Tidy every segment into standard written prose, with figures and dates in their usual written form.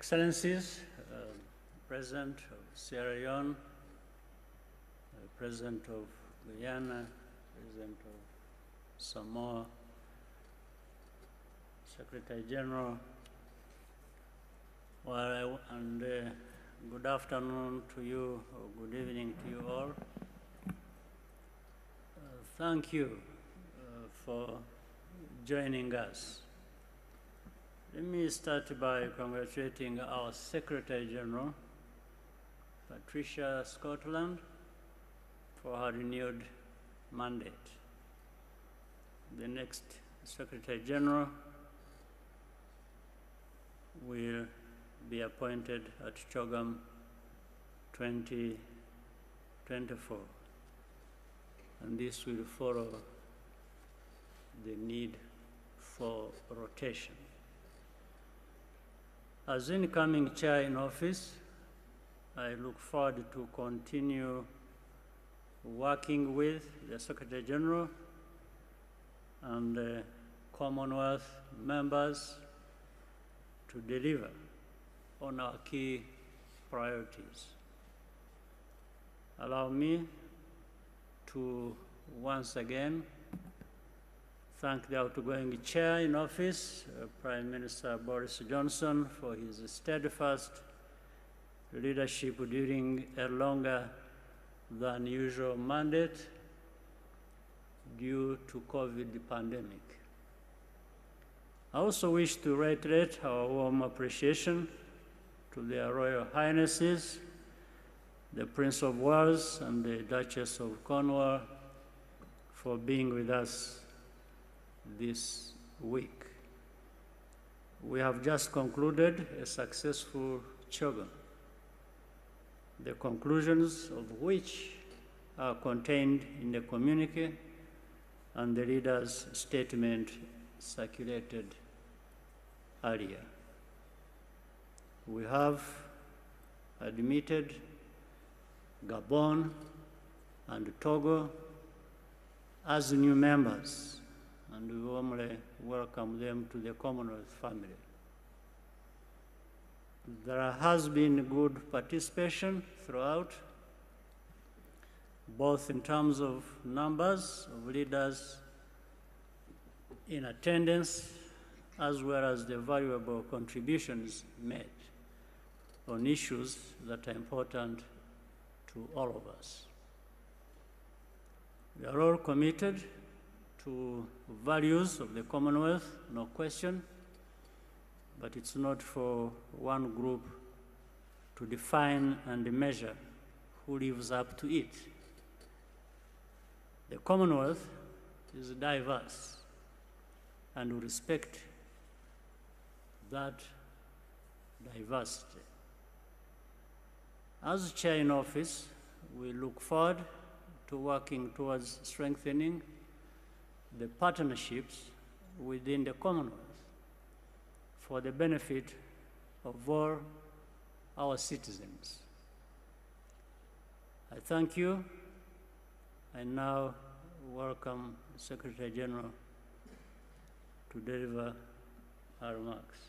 Excellencies, President of Sierra Leone, President of Guyana, President of Samoa, Secretary General, and good afternoon to you, or good evening to you all. Thank you for joining us. Let me start by congratulating our Secretary General, Patricia Scotland, for her renewed mandate. The next Secretary General will be appointed at CHOGM 2024, and this will follow the need for rotation. As incoming chair in office, I look forward to continue working with the Secretary General and the Commonwealth members to deliver on our key priorities. Allow me to once again thank the outgoing chair in office, Prime Minister Boris Johnson, for his steadfast leadership during a longer than usual mandate due to COVID pandemic. I also wish to reiterate our warm appreciation to their Royal Highnesses, the Prince of Wales and the Duchess of Cornwall, for being with us this week. We have just concluded a successful CHOGM, the conclusions of which are contained in the communique and the leader's statement circulated earlier. We have admitted Gabon and Togo as new members, and we warmly welcome them to the Commonwealth family. There has been good participation throughout, both in terms of numbers of leaders in attendance, as well as the valuable contributions made on issues that are important to all of us. We are all committed to values of the Commonwealth, no question, but it's not for one group to define and measure who lives up to it. The Commonwealth is diverse, and we respect that diversity. As chair in office, we look forward to working towards strengthening the partnerships within the Commonwealth for the benefit of all our citizens. I thank you. I now welcome the Secretary General to deliver our remarks.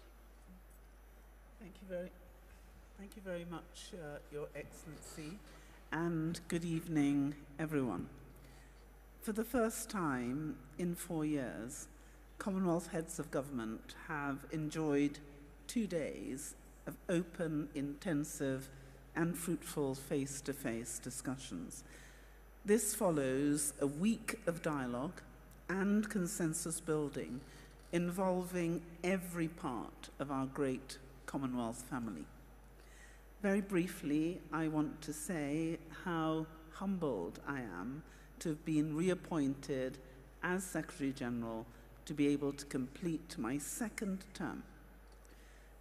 Thank you very much, Your Excellency, and good evening, everyone. For the first time in 4 years, Commonwealth heads of government have enjoyed 2 days of open, intensive, and fruitful face-to-face discussions. This follows a week of dialogue and consensus building involving every part of our great Commonwealth family. Very briefly, I want to say how humbled I am to have been reappointed as Secretary General to be able to complete my second term.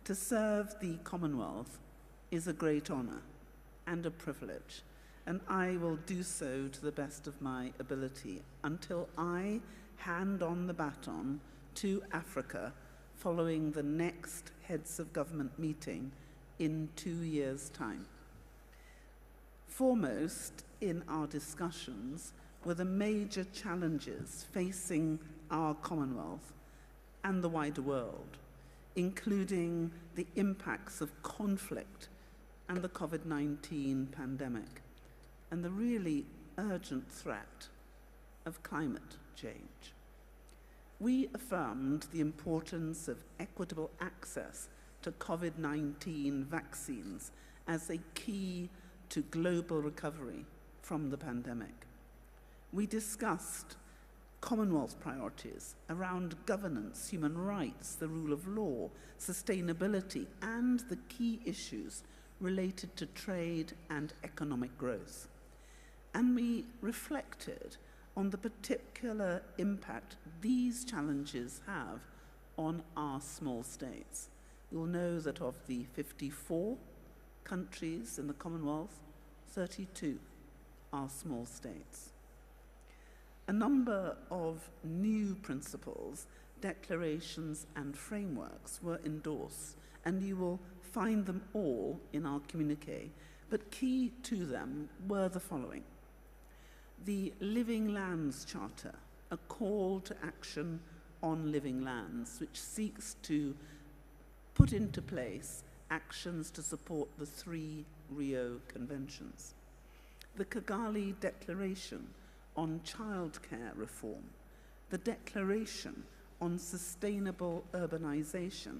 To serve the Commonwealth is a great honor and a privilege, and I will do so to the best of my ability until I hand on the baton to Africa following the next Heads of Government meeting in 2 years' time. Foremost in our discussions were the major challenges facing our Commonwealth and the wider world including the impacts of conflict and the COVID-19 pandemic, and the really urgent threat of climate change. We affirmed the importance of equitable access to COVID-19 vaccines as a key to global recovery from the pandemic. We discussed Commonwealth priorities around governance, human rights, the rule of law, sustainability, and the key issues related to trade and economic growth. And we reflected on the particular impact these challenges have on our small states. You'll know that of the 54 countries in the Commonwealth, 32 are small states. A number of new principles, declarations, and frameworks were endorsed, and you will find them all in our communiqué, but key to them were the following. The Living Lands Charter, a call to action on living lands, which seeks to put into place actions to support the 3 Rio Conventions. The Kigali Declaration on Childcare Reform, the Declaration on Sustainable Urbanization,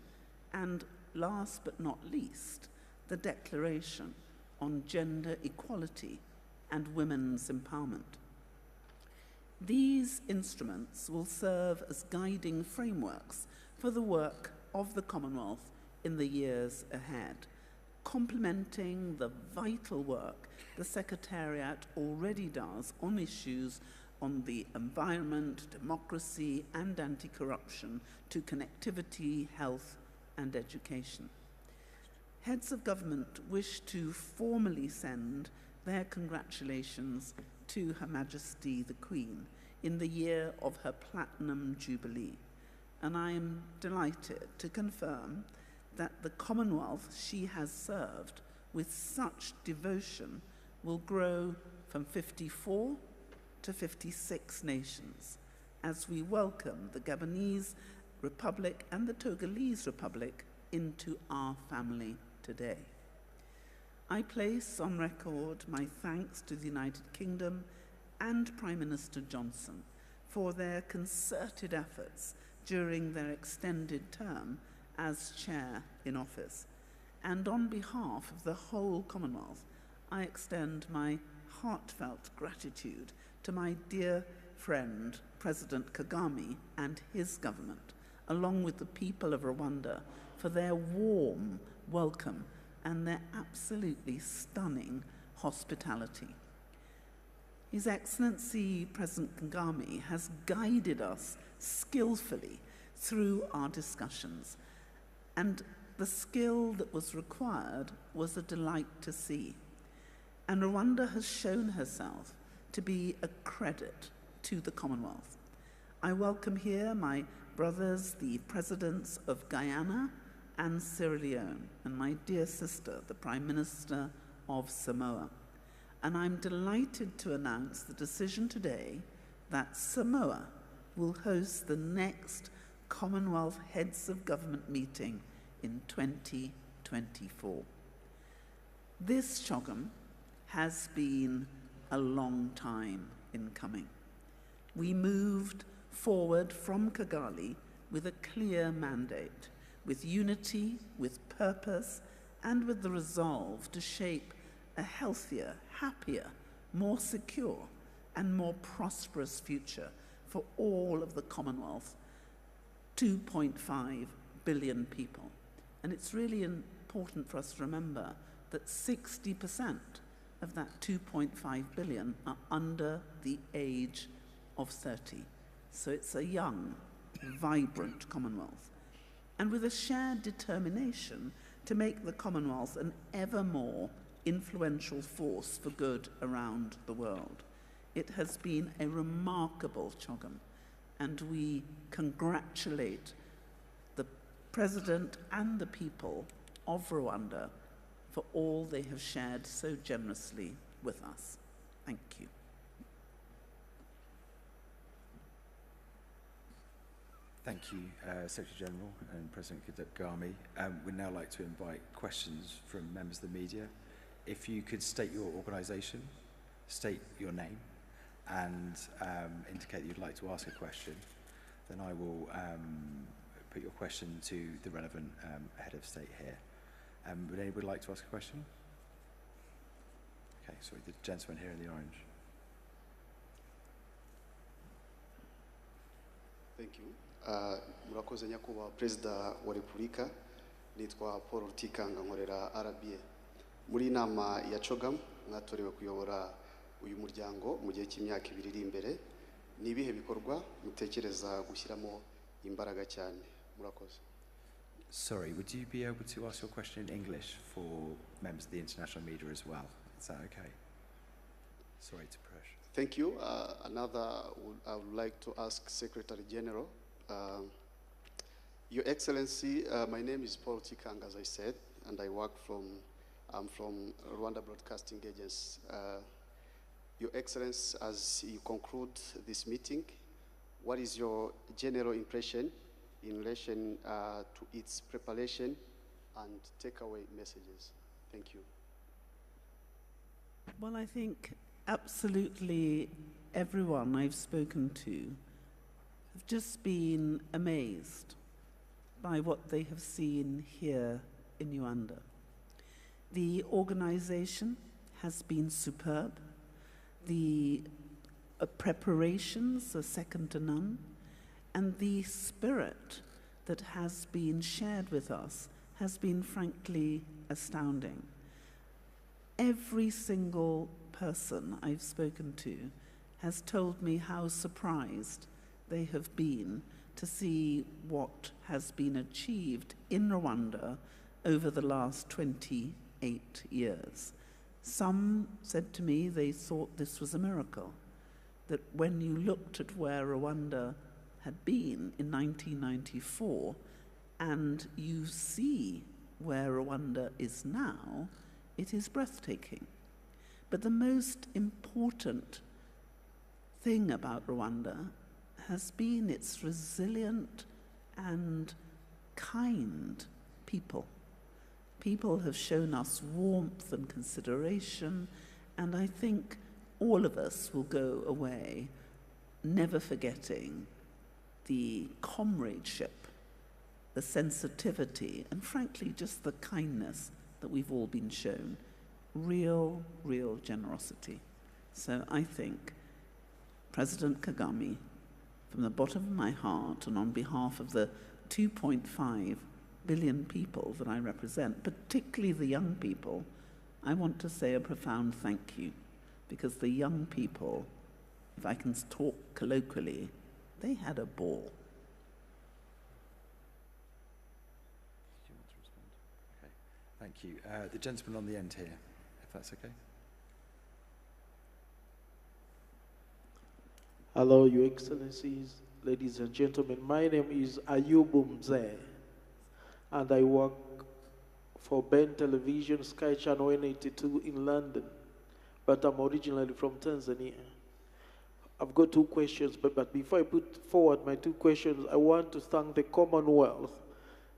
and last but not least, the Declaration on Gender Equality and Women's Empowerment. These instruments will serve as guiding frameworks for the work of the Commonwealth in the years ahead, complementing the vital work the Secretariat already does on issues on the environment, democracy, and anti-corruption, to connectivity, health, and education. Heads of government wish to formally send their congratulations to Her Majesty the Queen in the year of her Platinum Jubilee, and I am delighted to confirm that the Commonwealth she has served with such devotion will grow from 54 to 56 nations as we welcome the Gabonese Republic and the Togolese Republic into our family today. I place on record my thanks to the United Kingdom and Prime Minister Johnson for their concerted efforts during their extended term as chair in office. And on behalf of the whole Commonwealth, I extend my heartfelt gratitude to my dear friend, President Kagame, and his government, along with the people of Rwanda, for their warm welcome and their absolutely stunning hospitality. His Excellency President Kagame has guided us skillfully through our discussions, and the skill that was required was a delight to see. And Rwanda has shown herself to be a credit to the Commonwealth. I welcome here my brothers, the presidents of Guyana and Sierra Leone, and my dear sister, the Prime Minister of Samoa. And I'm delighted to announce the decision today that Samoa will host the next Commonwealth Heads of Government meeting in 2024. This CHOGM has been a long time in coming. We moved forward from Kigali with a clear mandate, with unity, with purpose, and with the resolve to shape a healthier, happier, more secure, and more prosperous future for all of the Commonwealth, 2.5 billion people. And it's really important for us to remember that 60% of that 2.5 billion are under the age of 30. So it's a young, vibrant Commonwealth. And with a shared determination to make the Commonwealth an ever more influential force for good around the world. It has been a remarkable CHOGM, and we congratulate the President and the people of Rwanda for all they have shared so generously with us. Thank you. Thank you, Secretary General and President Kagame. We'd now like to invite questions from members of the media. If you could state your organisation, state your name, and indicate that you'd like to ask a question, then I will put your question to the relevant head of state here. Would anybody like to ask a question? Okay, sorry, the gentleman here in the orange. Thank you. Murakoze nyakubahwa Perezida wa Repubulika, nitwa Paul Rutikanga nkorera RBA. Muri inama ya CHOGM mwatorewe kuyobora uyu muryango mu gihe cy'imyaka 2 iri imbere. Ni ibihe bikorwa mutekereza gushyiramo imbaraga cyane? Murakoze. Sorry, would you be able to ask your question in English for members of the international media as well? Is that okay? Sorry to push. Thank you. I would like to ask Secretary General. Your Excellency, my name is Paul Tikang, as I said, and I'm from Rwanda Broadcasting Agency. Your Excellency, as you conclude this meeting, what is your general impression in relation to its preparation and takeaway messages? Thank you. Well, I think absolutely everyone I've spoken to have just been amazed by what they have seen here in Rwanda. The organization has been superb. The preparations are second to none. And the spirit that has been shared with us has been frankly astounding. Every single person I've spoken to has told me how surprised they have been to see what has been achieved in Rwanda over the last 28 years. Some said to me they thought this was a miracle, that when you looked at where Rwanda had been in 1994 and you see where Rwanda is now, it is breathtaking. But the most important thing about Rwanda has been its resilient and kind people. People have shown us warmth and consideration, and I think all of us will go away never forgetting the comradeship, the sensitivity, and frankly, just the kindness that we've all been shown. Real, real generosity. So I think President Kagame, from the bottom of my heart and on behalf of the 2.5 billion people that I represent, particularly the young people, I want to say a profound thank you, because the young people, if I can talk colloquially, they had a ball. Do you want to respond? Okay, thank you. The gentleman on the end here, if that's okay. Hello, Your Excellencies, ladies and gentlemen. My name is Ayubu Mzee, and I work for Ben Television, Sky Channel N82 in London, but I'm originally from Tanzania. I've got 2 questions, but before I put forward my 2 questions, I want to thank the Commonwealth,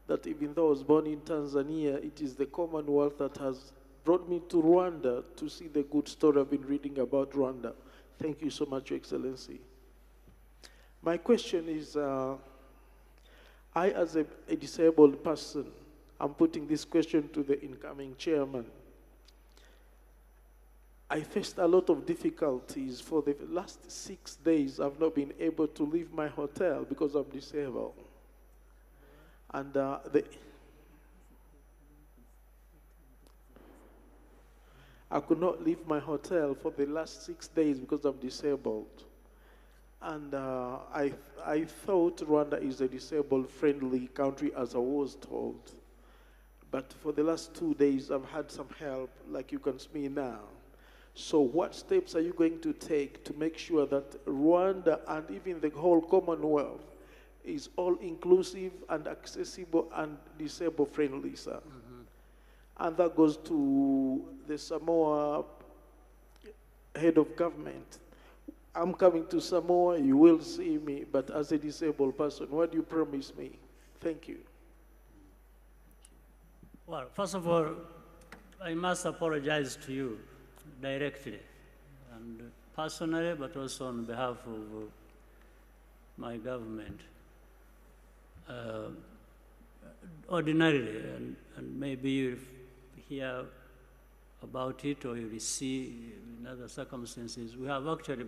that even though I was born in Tanzania, it is the Commonwealth that has brought me to Rwanda to see the good story I've been reading about Rwanda. Thank you so much, Your Excellency. My question is, I as a disabled person, I'm putting this question to the incoming chairman. I faced a lot of difficulties. For the last 6 days, I've not been able to leave my hotel because I'm disabled. And I could not leave my hotel for the last 6 days because I'm disabled. And I thought Rwanda is a disabled-friendly country, as I was told. But for the last 2 days, I've had some help, like you can see me now. So what steps are you going to take to make sure that Rwanda and even the whole Commonwealth is all-inclusive and accessible and disabled-friendly, sir? Mm-hmm. And that goes to the Samoa head of government. I'm coming to Samoa, you will see me, but as a disabled person, what do you promise me? Thank you. Well, first of all, I must apologize to you directly and personally, but also on behalf of my government. Ordinarily, and maybe you hear about it or you will see in other circumstances, we have actually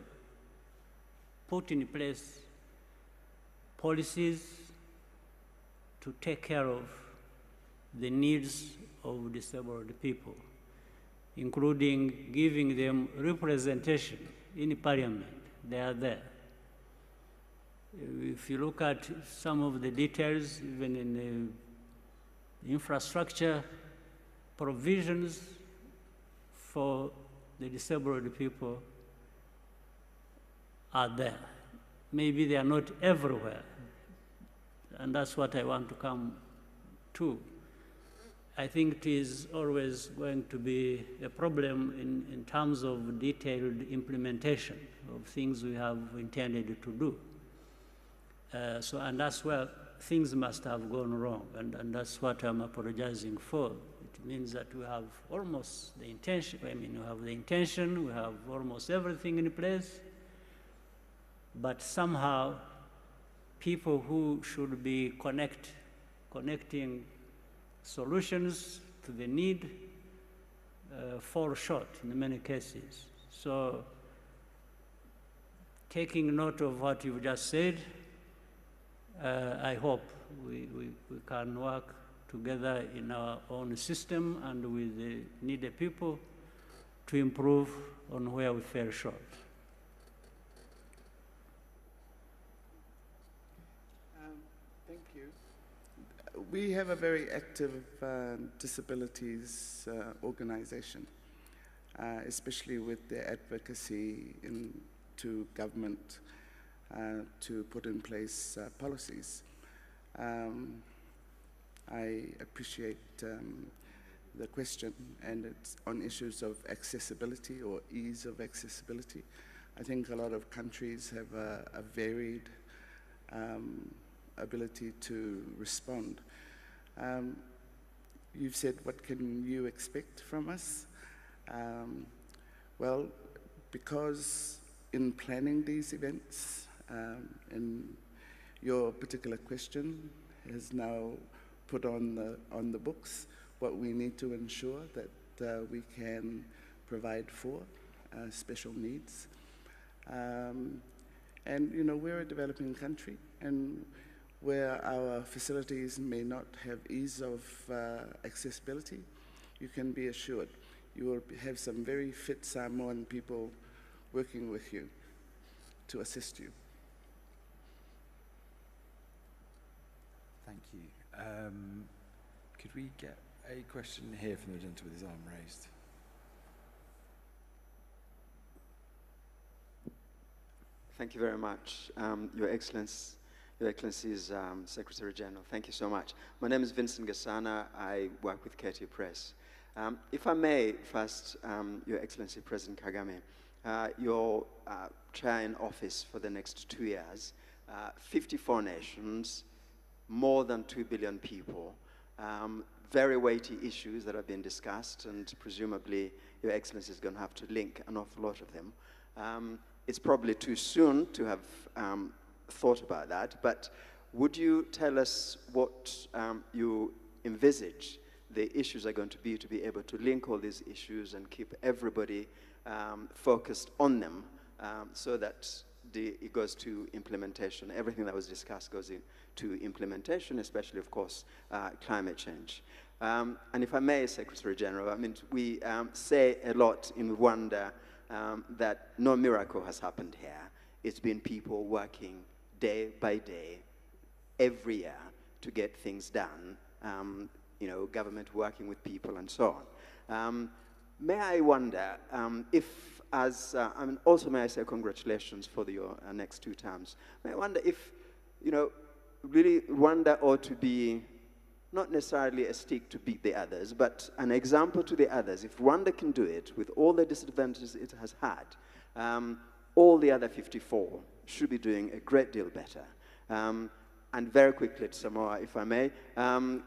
put in place policies to take care of the needs of disabled people, including giving them representation in parliament. They are there. If you look at some of the details, even in the infrastructure provisions for the disabled people are there. Maybe they are not everywhere, and that's what I want to come to. I think it is always going to be a problem in terms of detailed implementation of things we have intended to do. And that's where things must have gone wrong, and that's what I'm apologizing for. It means that we have almost the intention, we have the intention, we have almost everything in place, but somehow people who should be connecting solutions to the need fall short in many cases. So taking note of what you've just said, I hope we can work together in our own system and with the needed people to improve on where we fell short. Thank you. We have a very active disabilities organization, especially with the advocacy to government to put in place policies. I appreciate the question, and it's on issues of accessibility or ease of accessibility. I think a lot of countries have a varied ability to respond. You've said, what can you expect from us? Well, because in planning these events, and your particular question is now put on the books, what we need to ensure that we can provide for special needs. And we're a developing country, and where our facilities may not have ease of accessibility, you can be assured you will have some very fit Samoan people working with you to assist you. Thank you. Could we get a question here from the gentleman with his arm raised? Thank you very much, Your Excellencies, Secretary General. Thank you so much. My name is Vincent Gasana. I work with KT Press. If I may, first, Your Excellency President Kagame, your chair in office for the next 2 years, 54 nations, more than 2 billion people, very weighty issues that have been discussed, and presumably Your Excellency is going to have to link an awful lot of them. It's probably too soon to have thought about that, but would you tell us what you envisage the issues are going to be able to link all these issues and keep everybody focused on them so that it goes to implementation. Everything that was discussed goes into implementation, especially, of course, climate change. And if I may, Secretary General, I mean, we say a lot in Rwanda that no miracle has happened here. It's been people working day by day, every year, to get things done, government working with people and so on. May I wonder if, also may I say congratulations for your next 2 terms. May I wonder if, really Rwanda ought to be not necessarily a stick to beat the others, but an example to the others. If Rwanda can do it with all the disadvantages it has had, all the other 54 should be doing a great deal better. And very quickly to Samoa, if I may,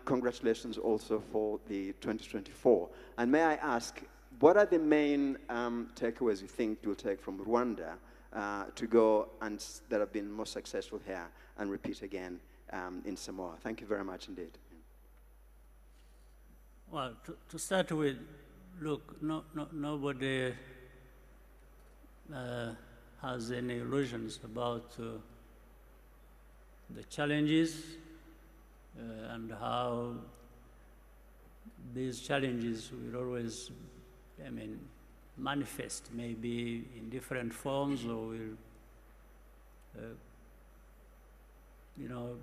congratulations also for the 2024. And may I ask, what are the main takeaways you think you'll take from Rwanda to go and that have been most successful here and repeat again in Samoa? Thank you very much indeed. Well, to start with, look, nobody has any illusions about the challenges and how these challenges will always, manifest maybe in different forms or will,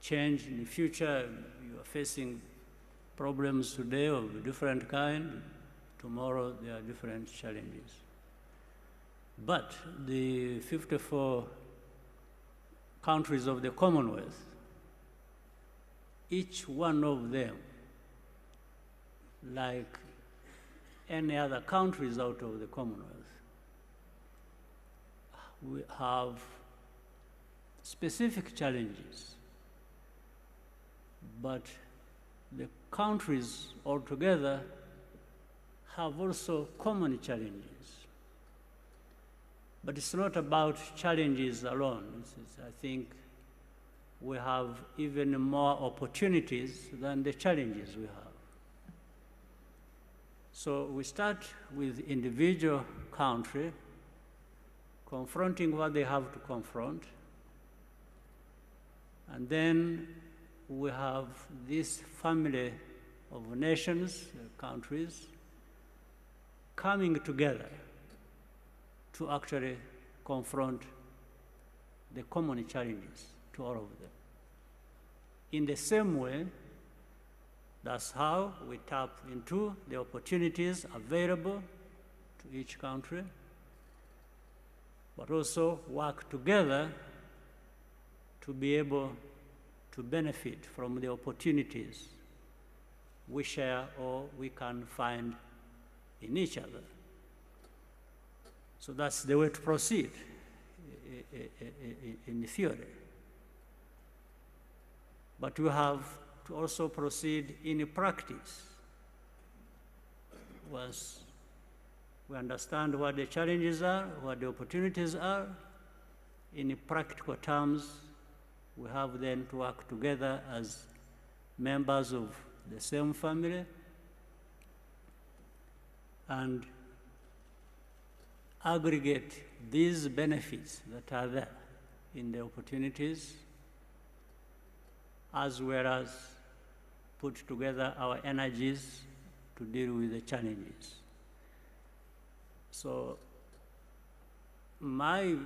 change in the future. You are facing problems today of a different kind. Tomorrow there are different challenges. But the 54 countries of the Commonwealth, each one of them, like any other countries out of the Commonwealth, we have specific challenges, but the countries altogether have also common challenges. But it's not about challenges alone. I think we have even more opportunities than the challenges we have. So we start with individual country, confronting what they have to confront, and then we have this family of nations, countries, coming together to actually confront the common challenges to all of them. In the same way, that's how we tap into the opportunities available to each country, but also work together to be able to benefit from the opportunities we share or we can find in each other. So that's the way to proceed in the theory. But we have to also proceed in practice. Once we understand what the challenges are, what the opportunities are, in practical terms, we have then to work together as members of the same family and aggregate these benefits that are there in the opportunities, as well as put together our energies to deal with the challenges. So my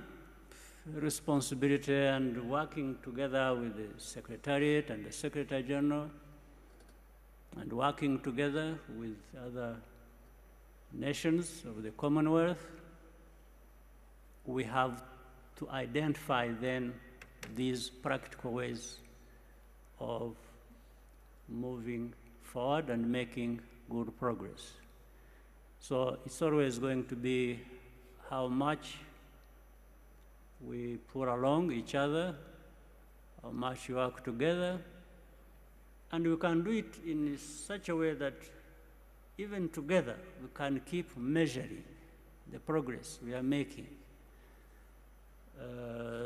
responsibility and working together with the Secretariat and the Secretary General and working together with other nations of the Commonwealth, we have to identify then these practical ways of moving forward and making good progress. So it's always going to be how much we put along each other, how much we work together, and we can do it in such a way that even together we can keep measuring the progress we are making,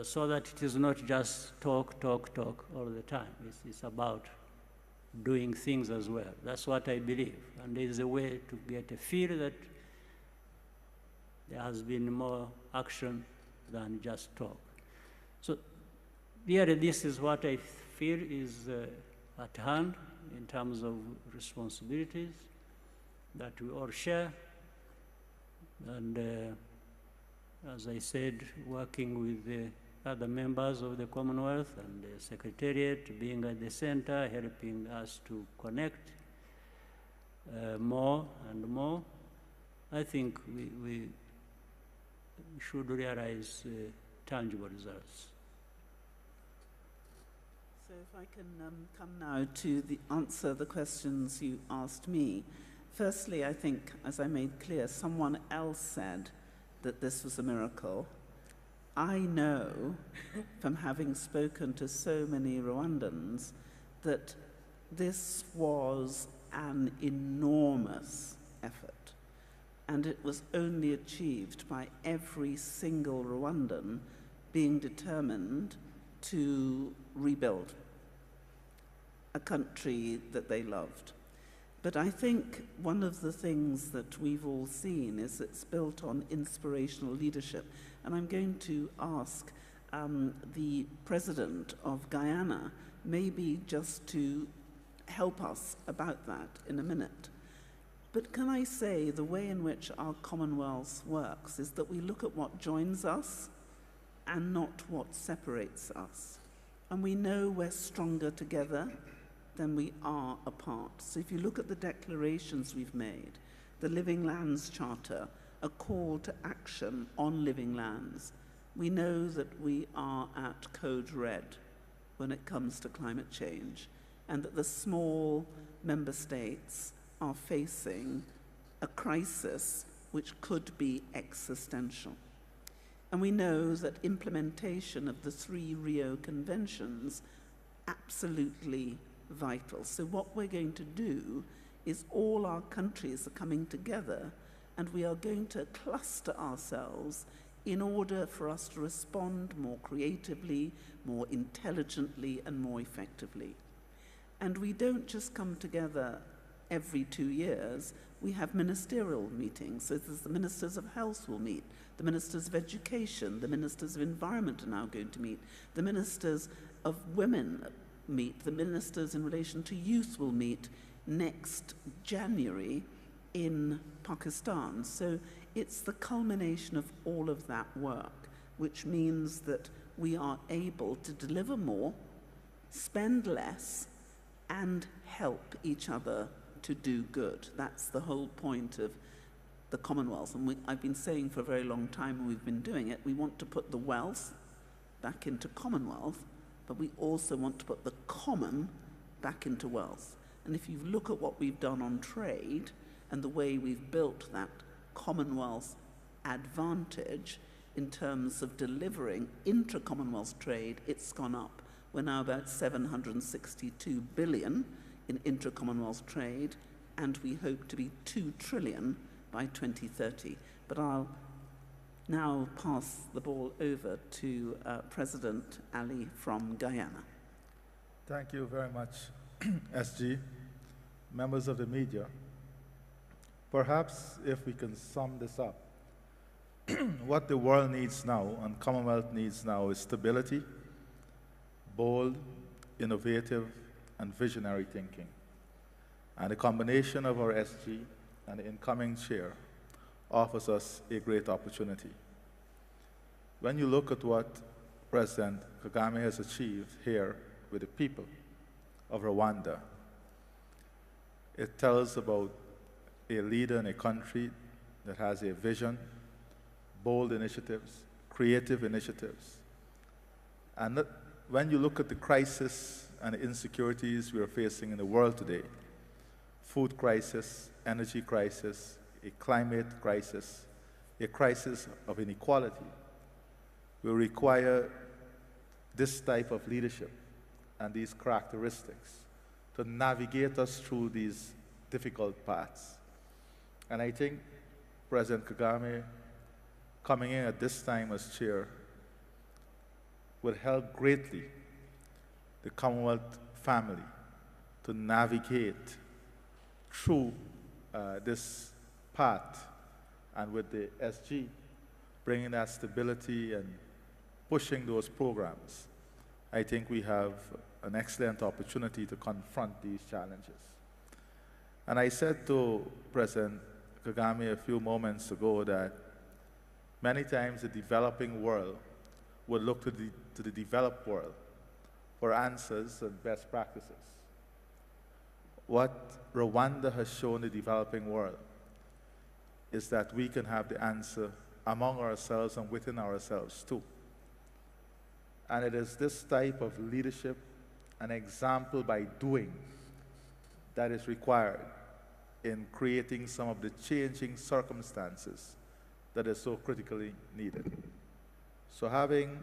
so that it is not just talk all the time. It's about doing things as well. That's what I believe. And there is a way to get a feel that there has been more action than just talk. So really, this is what I feel is at hand in terms of responsibilities that we all share. And as I said, working with the other members of the Commonwealth and the Secretariat, being at the center, helping us to connect more and more, I think we should realize tangible results. So if I can come now to answer the questions you asked me. Firstly, I think, as I made clear, someone else said that this was a miracle. I know from having spoken to so many Rwandans that this was an enormous effort, and it was only achieved by every single Rwandan being determined to rebuild a country that they loved. But I think one of the things that we've all seen is it's built on inspirational leadership. And I'm going to ask the president of Guyana maybe just to help us about that in a minute. But can I say the way in which our Commonwealth works is that we look at what joins us and not what separates us. And we know we're stronger together than we are apart. So if you look at the declarations we've made, the Living Lands Charter, a call to action on living lands, we know that we are at code red when it comes to climate change, and that the small member states are facing a crisis which could be existential. And we know that implementation of the 3 Rio Conventions absolutely vital. So what we're going to do is all our countries are coming together, and we are going to cluster ourselves in order for us to respond more creatively, more intelligently, and more effectively. And we don't just come together every 2 years. We have ministerial meetings. So there's the ministers of health will meet, the ministers of education, the ministers of environment are now going to meet, the ministers of women meet, the ministers in relation to youth will meet next January in Pakistan. So it's the culmination of all of that work, which means that we are able to deliver more, spend less, and help each other to do good. That's the whole point of the Commonwealth. And I've been saying for a very long time, and we've been doing it, we want to put the wealth back into Commonwealth, but we also want to put the common back into wealth. And if you look at what we've done on trade and the way we've built that Commonwealth advantage in terms of delivering intra-Commonwealth trade, it's gone up. We're now about 762 billion in intra-Commonwealth trade, and we hope to be 2 trillion by 2030. But I'll now pass the ball over to President Ali from Guyana. Thank you very much, SG. Members of the media, perhaps if we can sum this up, what the world needs now and Commonwealth needs now is stability, bold, innovative, and visionary thinking. And the combination of our SG and the incoming chair offers us a great opportunity. When you look at what President Kagame has achieved here with the people of Rwanda, it tells about a leader in a country that has a vision, bold initiatives, creative initiatives. And when you look at the crisis and the insecurities we are facing in the world today, food crisis, energy crisis, a climate crisis, a crisis of inequality, will require this type of leadership and these characteristics to navigate us through these difficult paths. And I think President Kagame coming in at this time as chair would help greatly the Commonwealth family to navigate through this path, and with the SG bringing that stability and pushing those programs, I think we have an excellent opportunity to confront these challenges. And I said to President Kagame a few moments ago that many times the developing world would look to the developed world for answers and best practices. What Rwanda has shown the developing world is that we can have the answer among ourselves and within ourselves too. And it is this type of leadership and example by doing that is required in creating some of the changing circumstances that is so critically needed. So having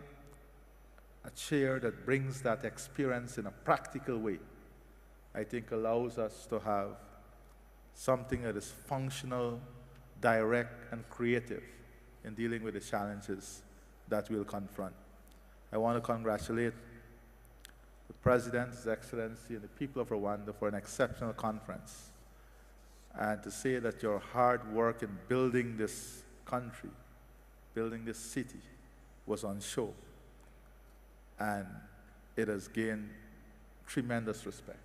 a chair that brings that experience in a practical way, I think allows us to have something that is functional, direct, and creative in dealing with the challenges that we'll confront. I want to congratulate the President, His Excellency, and the people of Rwanda for an exceptional conference, and to say that your hard work in building this country, building this city, was on show, and it has gained tremendous respect.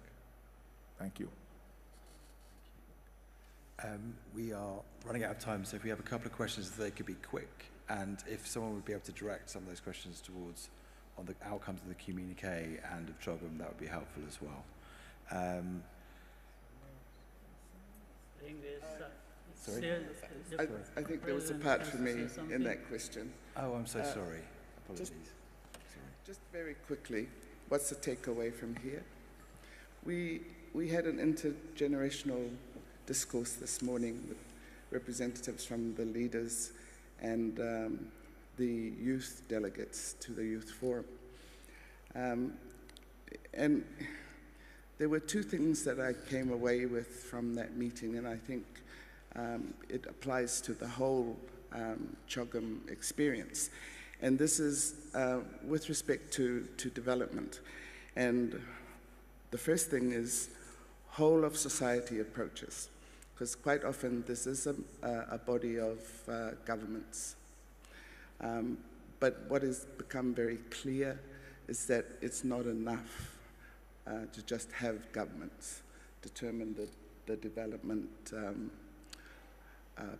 Thank you. We are running out of time, so if we have a couple of questions, they could be quick, and if someone would be able to direct some of those questions towards on the outcomes of the communique and of CHOGM, that would be helpful as well. Sorry? I think there was a part for me in that question. Oh, I'm so sorry. Apologies. Just very quickly, what's the takeaway from here? We had an intergenerational discourse this morning with representatives from the leaders and the youth delegates to the Youth Forum. And there were two things that I came away with from that meeting, and I think it applies to the whole CHOGM experience. And this is with respect to development. And the first thing is whole of society approaches, because quite often this is a body of governments. But what has become very clear is that it's not enough to just have governments determine the development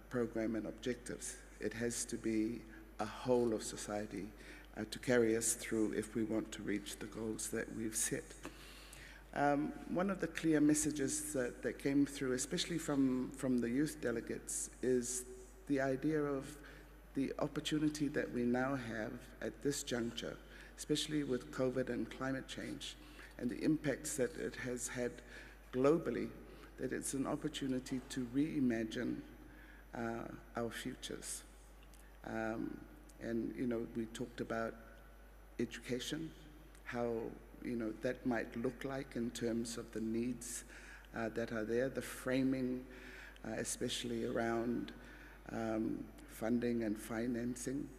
program and objectives. It has to be a whole of society to carry us through if we want to reach the goals that we've set. One of the clear messages that came through, especially from the youth delegates, is the idea of the opportunity that we now have at this juncture, especially with COVID and climate change, and the impacts that it has had globally, that it's an opportunity to reimagine our futures. And, you know, we talked about education, how, you know, that might look like in terms of the needs that are there, the framing, especially around funding and financing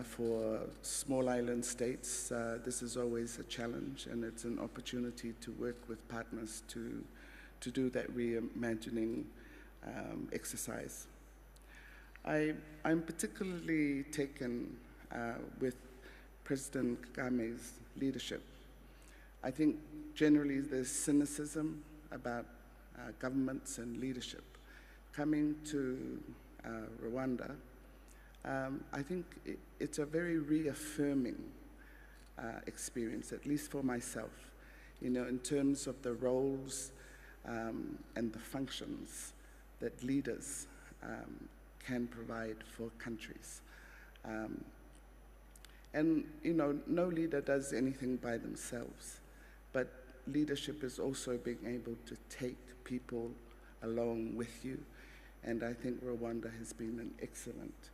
for small island states. This is always a challenge, and it's an opportunity to work with partners to do that reimagining exercise. I'm particularly taken with President Kagame's leadership. I think generally there's cynicism about governments and leadership. Coming to Rwanda, I think it's a very reaffirming experience, at least for myself, you know, in terms of the roles and the functions that leaders can provide for countries. And, you know, no leader does anything by themselves, but leadership is also being able to take people along with you. And I think Rwanda has been an excellent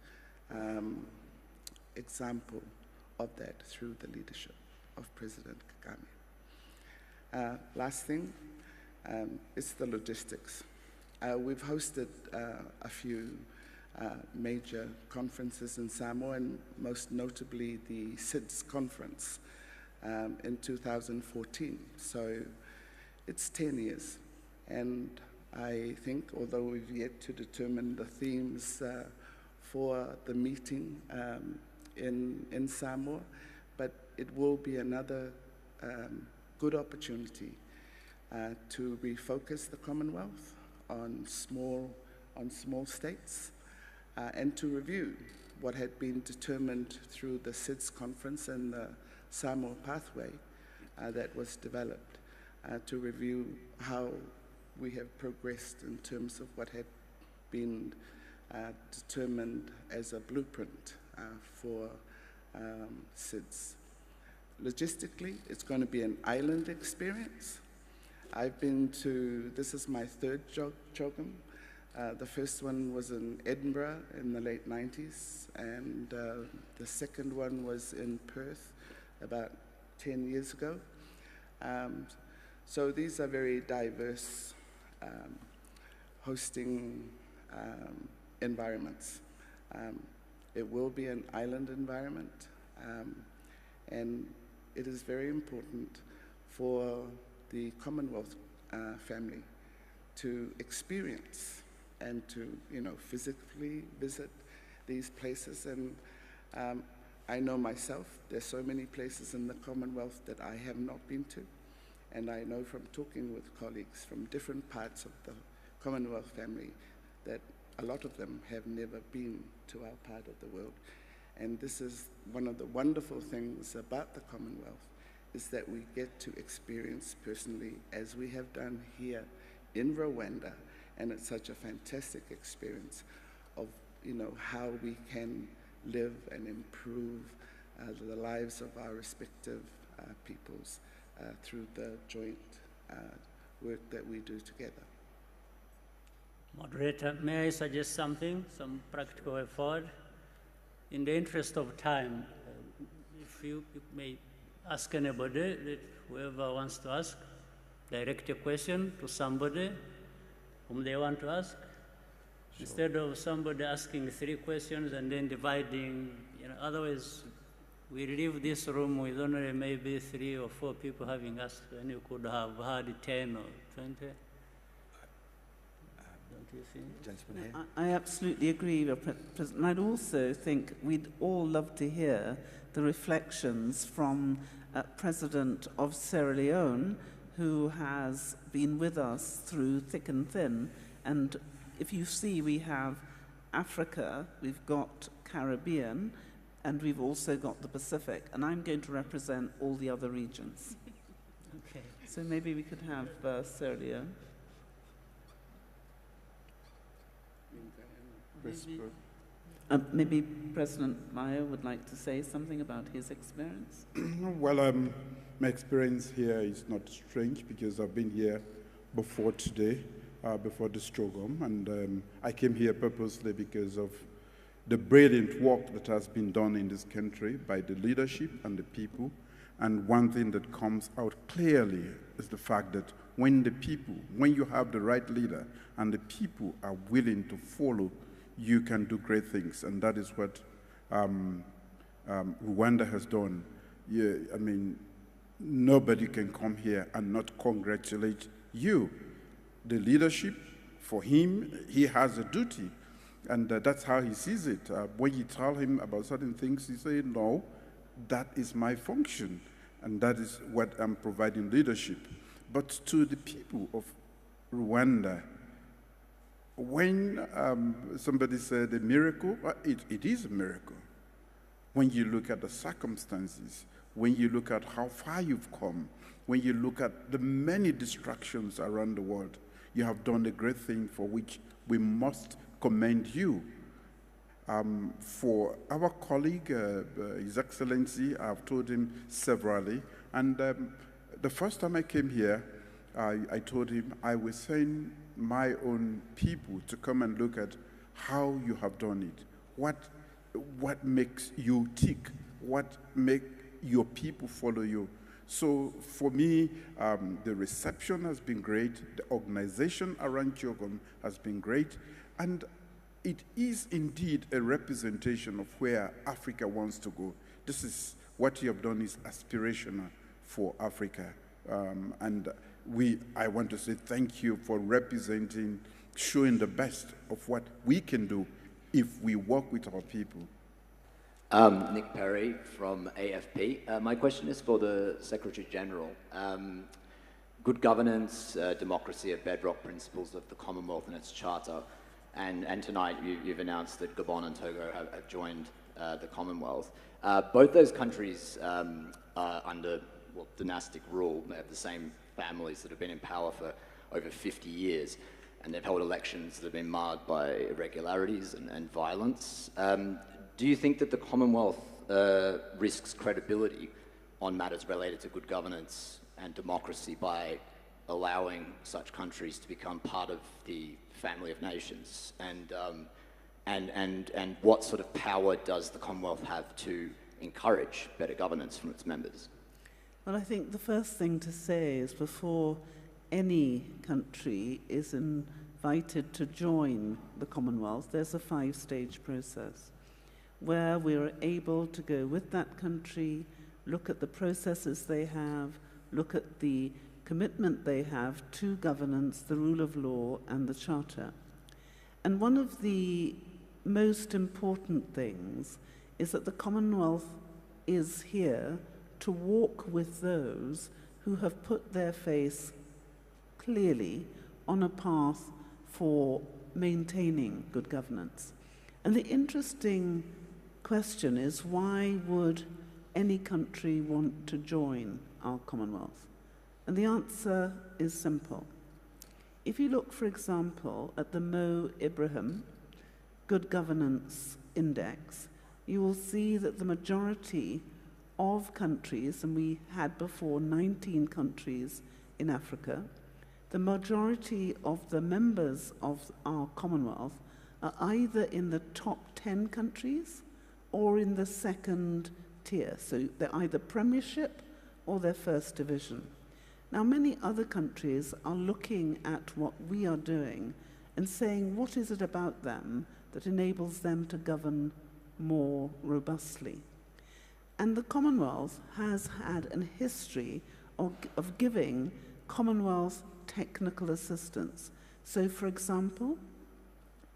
example of that through the leadership of President Kagame. Last thing is the logistics. We've hosted a few major conferences in Samoa, and most notably the SIDS conference in 2014. So it's 10 years. And I think, although we've yet to determine the themes for the meeting in Samoa, but it will be another good opportunity to refocus the Commonwealth on small states and to review what had been determined through the SIDS conference and the Samoa pathway that was developed, to review how we have progressed in terms of what had been determined as a blueprint for SIDS. Logistically, it's going to be an island experience. I've been to, this is my third CHOGM. The first one was in Edinburgh in the late 90s, and the second one was in Perth about 10 years ago. So these are very diverse hosting environments. It will be an island environment, and it is very important for the Commonwealth family to experience and to, physically visit these places. And I know myself, there's so many places in the Commonwealth that I have not been to. And I know from talking with colleagues from different parts of the Commonwealth family that a lot of them have never been to our part of the world. And this is one of the wonderful things about the Commonwealth, is that we get to experience personally, as we have done here in Rwanda, and it's such a fantastic experience of, how we can live and improve the lives of our respective peoples through the joint work that we do together. Moderator, may I suggest something, some practical way forward? In the interest of time, if you may ask anybody, whoever wants to ask, direct a question to somebody whom they want to ask. Sure. Instead of somebody asking 3 questions and then dividing, otherwise we leave this room with only maybe 3 or 4 people having asked, and you could have had 10 or 20. Don't you think? Gentleman here. I absolutely agree, President. I'd also think we'd all love to hear the reflections from President of Sierra Leone, who has been with us through thick and thin. And if you see, we have Africa, we've got Caribbean, and we've also got the Pacific. And I'm going to represent all the other regions. Okay. So maybe we could have Sierra Leone. Maybe President Maya would like to say something about his experience. Well, my experience here is not strange because I've been here before today, before this CHOGM, and I came here purposely because of the brilliant work that has been done in this country by the leadership and the people. And one thing that comes out clearly is the fact that when you have the right leader and the people are willing to follow, you can do great things. And that is what Rwanda has done. Yeah, I mean, nobody can come here and not congratulate you. The leadership, for him, he has a duty. And that's how he sees it. When you tell him about certain things, he says, no, that is my function. And that is what I'm providing leadership. But to the people of Rwanda, when somebody said a miracle, it is a miracle. When you look at the circumstances, when you look at how far you've come, when you look at the many distractions around the world, you have done a great thing for which we must commend you. For our colleague, His Excellency, I've told him severally, and the first time I came here, I told him I will send my own people to come and look at how you have done it. What makes you tick? What make your people follow you? So for me, the reception has been great. The organization around CHOGM has been great. And it is indeed a representation of where Africa wants to go. This is what you have done is aspirational for Africa. And I want to say thank you for representing, showing the best of what we can do if we work with our people. Nick Perry from AFP. My question is for the Secretary General. Good governance, democracy are bedrock principles of the Commonwealth and its charter. And tonight you've announced that Gabon and Togo have joined the Commonwealth. Both those countries are under dynastic rule. They have the same families that have been in power for over 50 years, and they've held elections that have been marred by irregularities and violence. Do you think that the Commonwealth risks credibility on matters related to good governance and democracy by allowing such countries to become part of the family of nations? And what sort of power does the Commonwealth have to encourage better governance from its members? Well, I think the first thing to say is before any country is invited to join the Commonwealth, there's a 5-stage process where we're able to go with that country, look at the processes they have, look at the commitment they have to governance, the rule of law, and the Charter. And one of the most important things is that the Commonwealth is here to walk with those who have put their face clearly on a path for maintaining good governance. And the interesting question is, why would any country want to join our Commonwealth? And the answer is simple. If you look, for example, at the Mo Ibrahim Good Governance Index, you will see that the majority of countries, and we had before 19 countries in Africa, the majority of the members of our Commonwealth are either in the top 10 countries or in the second tier. So they're either premiership or they're first division. Now, many other countries are looking at what we are doing and saying, what is it about them that enables them to govern more robustly? And the Commonwealth has had a history of giving Commonwealth technical assistance. So, for example,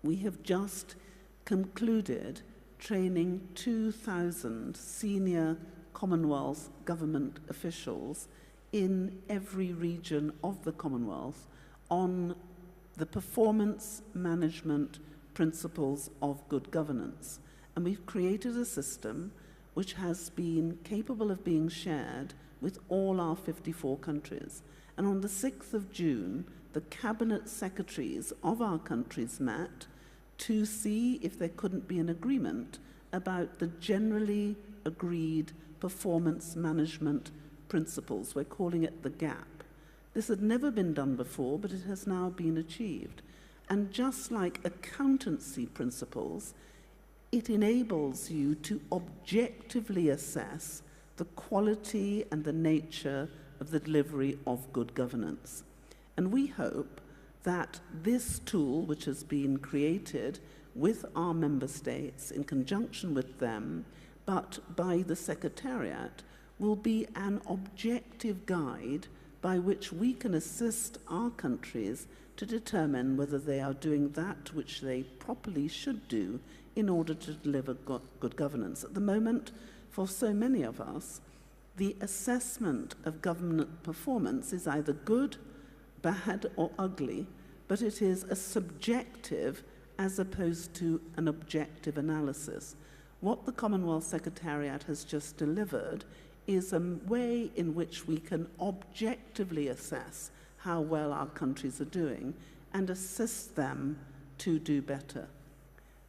we have just concluded training 2,000 senior Commonwealth government officials in every region of the Commonwealth on the performance management principles of good governance. And we've created a system which has been capable of being shared with all our 54 countries. And on the 6th of June, the cabinet secretaries of our countries met to see if there couldn't be an agreement about the generally agreed performance management principles. We're calling it the GAP. This had never been done before, but it has now been achieved. And just like accountancy principles, it enables you to objectively assess the quality and the nature of the delivery of good governance. And we hope that this tool, which has been created with our member states in conjunction with them, but by the Secretariat, will be an objective guide by which we can assist our countries to determine whether they are doing that which they properly should do in order to deliver good governance. At the moment, for so many of us, the assessment of government performance is either good, bad, or ugly, but it is a subjective as opposed to an objective analysis. What the Commonwealth Secretariat has just delivered is a way in which we can objectively assess how well our countries are doing and assist them to do better.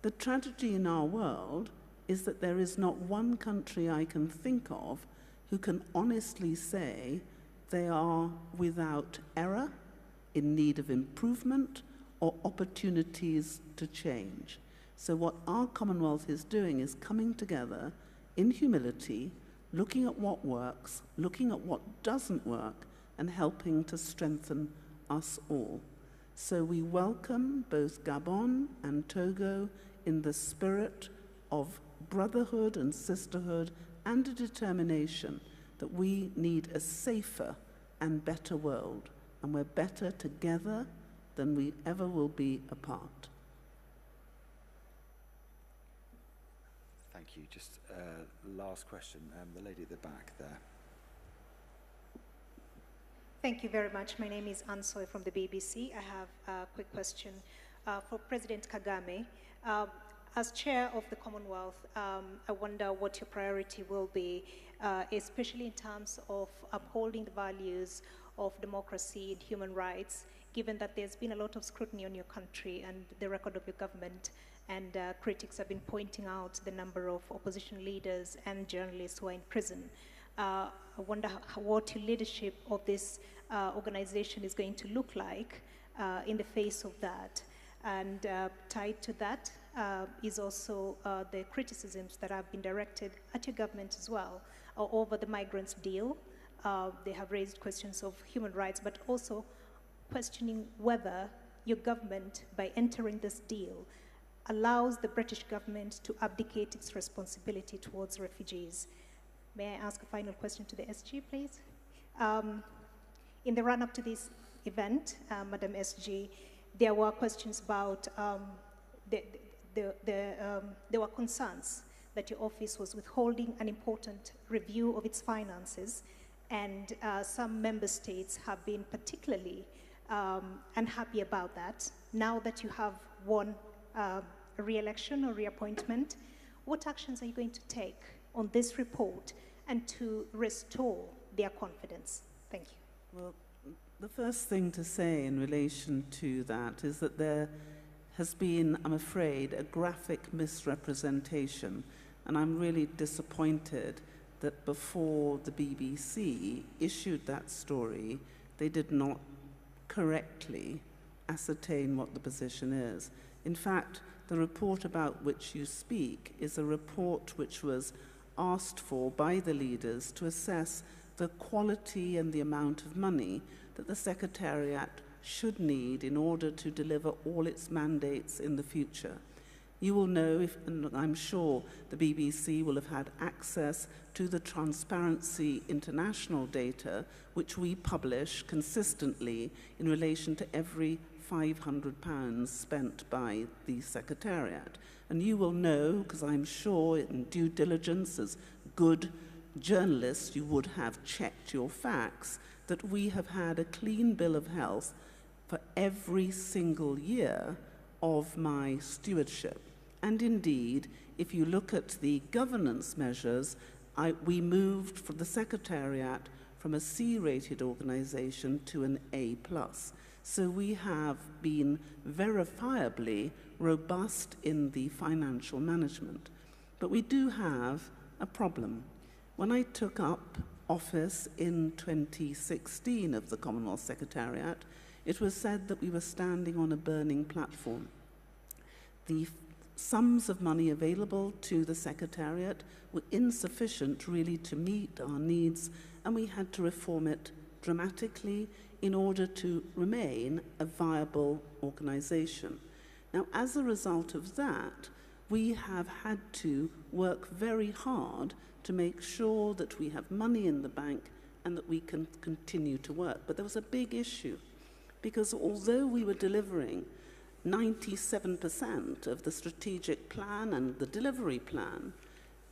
The tragedy in our world is that there is not one country I can think of who can honestly say they are without error, in need of improvement, or opportunities to change. So what our Commonwealth is doing is coming together in humility, looking at what works, looking at what doesn't work, and helping to strengthen us all. So we welcome both Gabon and Togo in the spirit of brotherhood and sisterhood and a determination that we need a safer and better world, and we're better together than we ever will be apart. Thank you. Just last question, the lady at the back there. Thank you very much. My name is Ansoy from the BBC. I have a quick question for President Kagame. As chair of the Commonwealth, I wonder what your priority will be, especially in terms of upholding the values of democracy and human rights, given that there's been a lot of scrutiny on your country and the record of your government, and critics have been pointing out the number of opposition leaders and journalists who are in prison. I wonder what your leadership of this organization is going to look like in the face of that. And tied to that is also the criticisms that have been directed at your government as well over the migrants deal. They have raised questions of human rights, but also questioning whether your government, by entering this deal, allows the British government to abdicate its responsibility towards refugees. May I ask a final question to the SG, please? In the run-up to this event, Madam SG, there were questions about, there were concerns that your office was withholding an important review of its finances, and some member states have been particularly unhappy about that. Now that you have won a re-election or reappointment, what actions are you going to take on this report and to restore their confidence? Thank you. Well, the first thing to say in relation to that is that there has been, I'm afraid, a graphic misrepresentation, and I'm really disappointed that before the BBC issued that story, they did not correctly ascertain what the position is. In fact, the report about which you speak is a report which was asked for by the leaders to assess the quality and the amount of money that the Secretariat should need in order to deliver all its mandates in the future. You will know, and I'm sure the BBC will have had access to the Transparency International data, which we publish consistently in relation to every £500 spent by the Secretariat. And you will know, because I'm sure in due diligence as good journalists you would have checked your facts, that we have had a clean bill of health for every single year of my stewardship. And indeed, if you look at the governance measures, we moved from the Secretariat from a C-rated organization to an A+. So we have been verifiably robust in the financial management. But we do have a problem. When I took up office in 2016 of the Commonwealth Secretariat, it was said that we were standing on a burning platform. The sums of money available to the Secretariat were insufficient really to meet our needs, and we had to reform it dramatically in order to remain a viable organization. Now, as a result of that, we have had to work very hard to make sure that we have money in the bank and that we can continue to work. But there was a big issue, because although we were delivering 97% of the strategic plan and the delivery plan,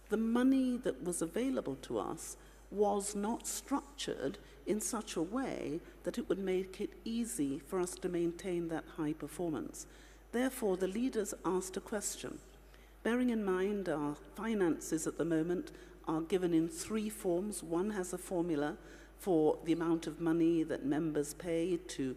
the money that was available to us was not structured in such a way that it would make it easy for us to maintain that high performance. Therefore, the leaders asked a question. Bearing in mind our finances at the moment are given in three forms. One has a formula for the amount of money that members pay to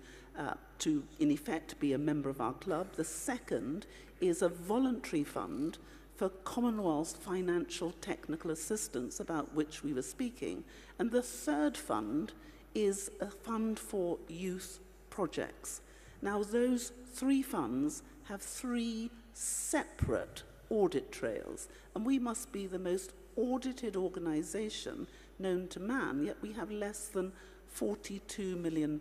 in effect be a member of our club. The second is a voluntary fund for Commonwealth financial technical assistance, about which we were speaking. And the third fund is a fund for youth projects. Now, those three funds have three separate audit trails, and we must be the most audited organization known to man, yet we have less than £42 million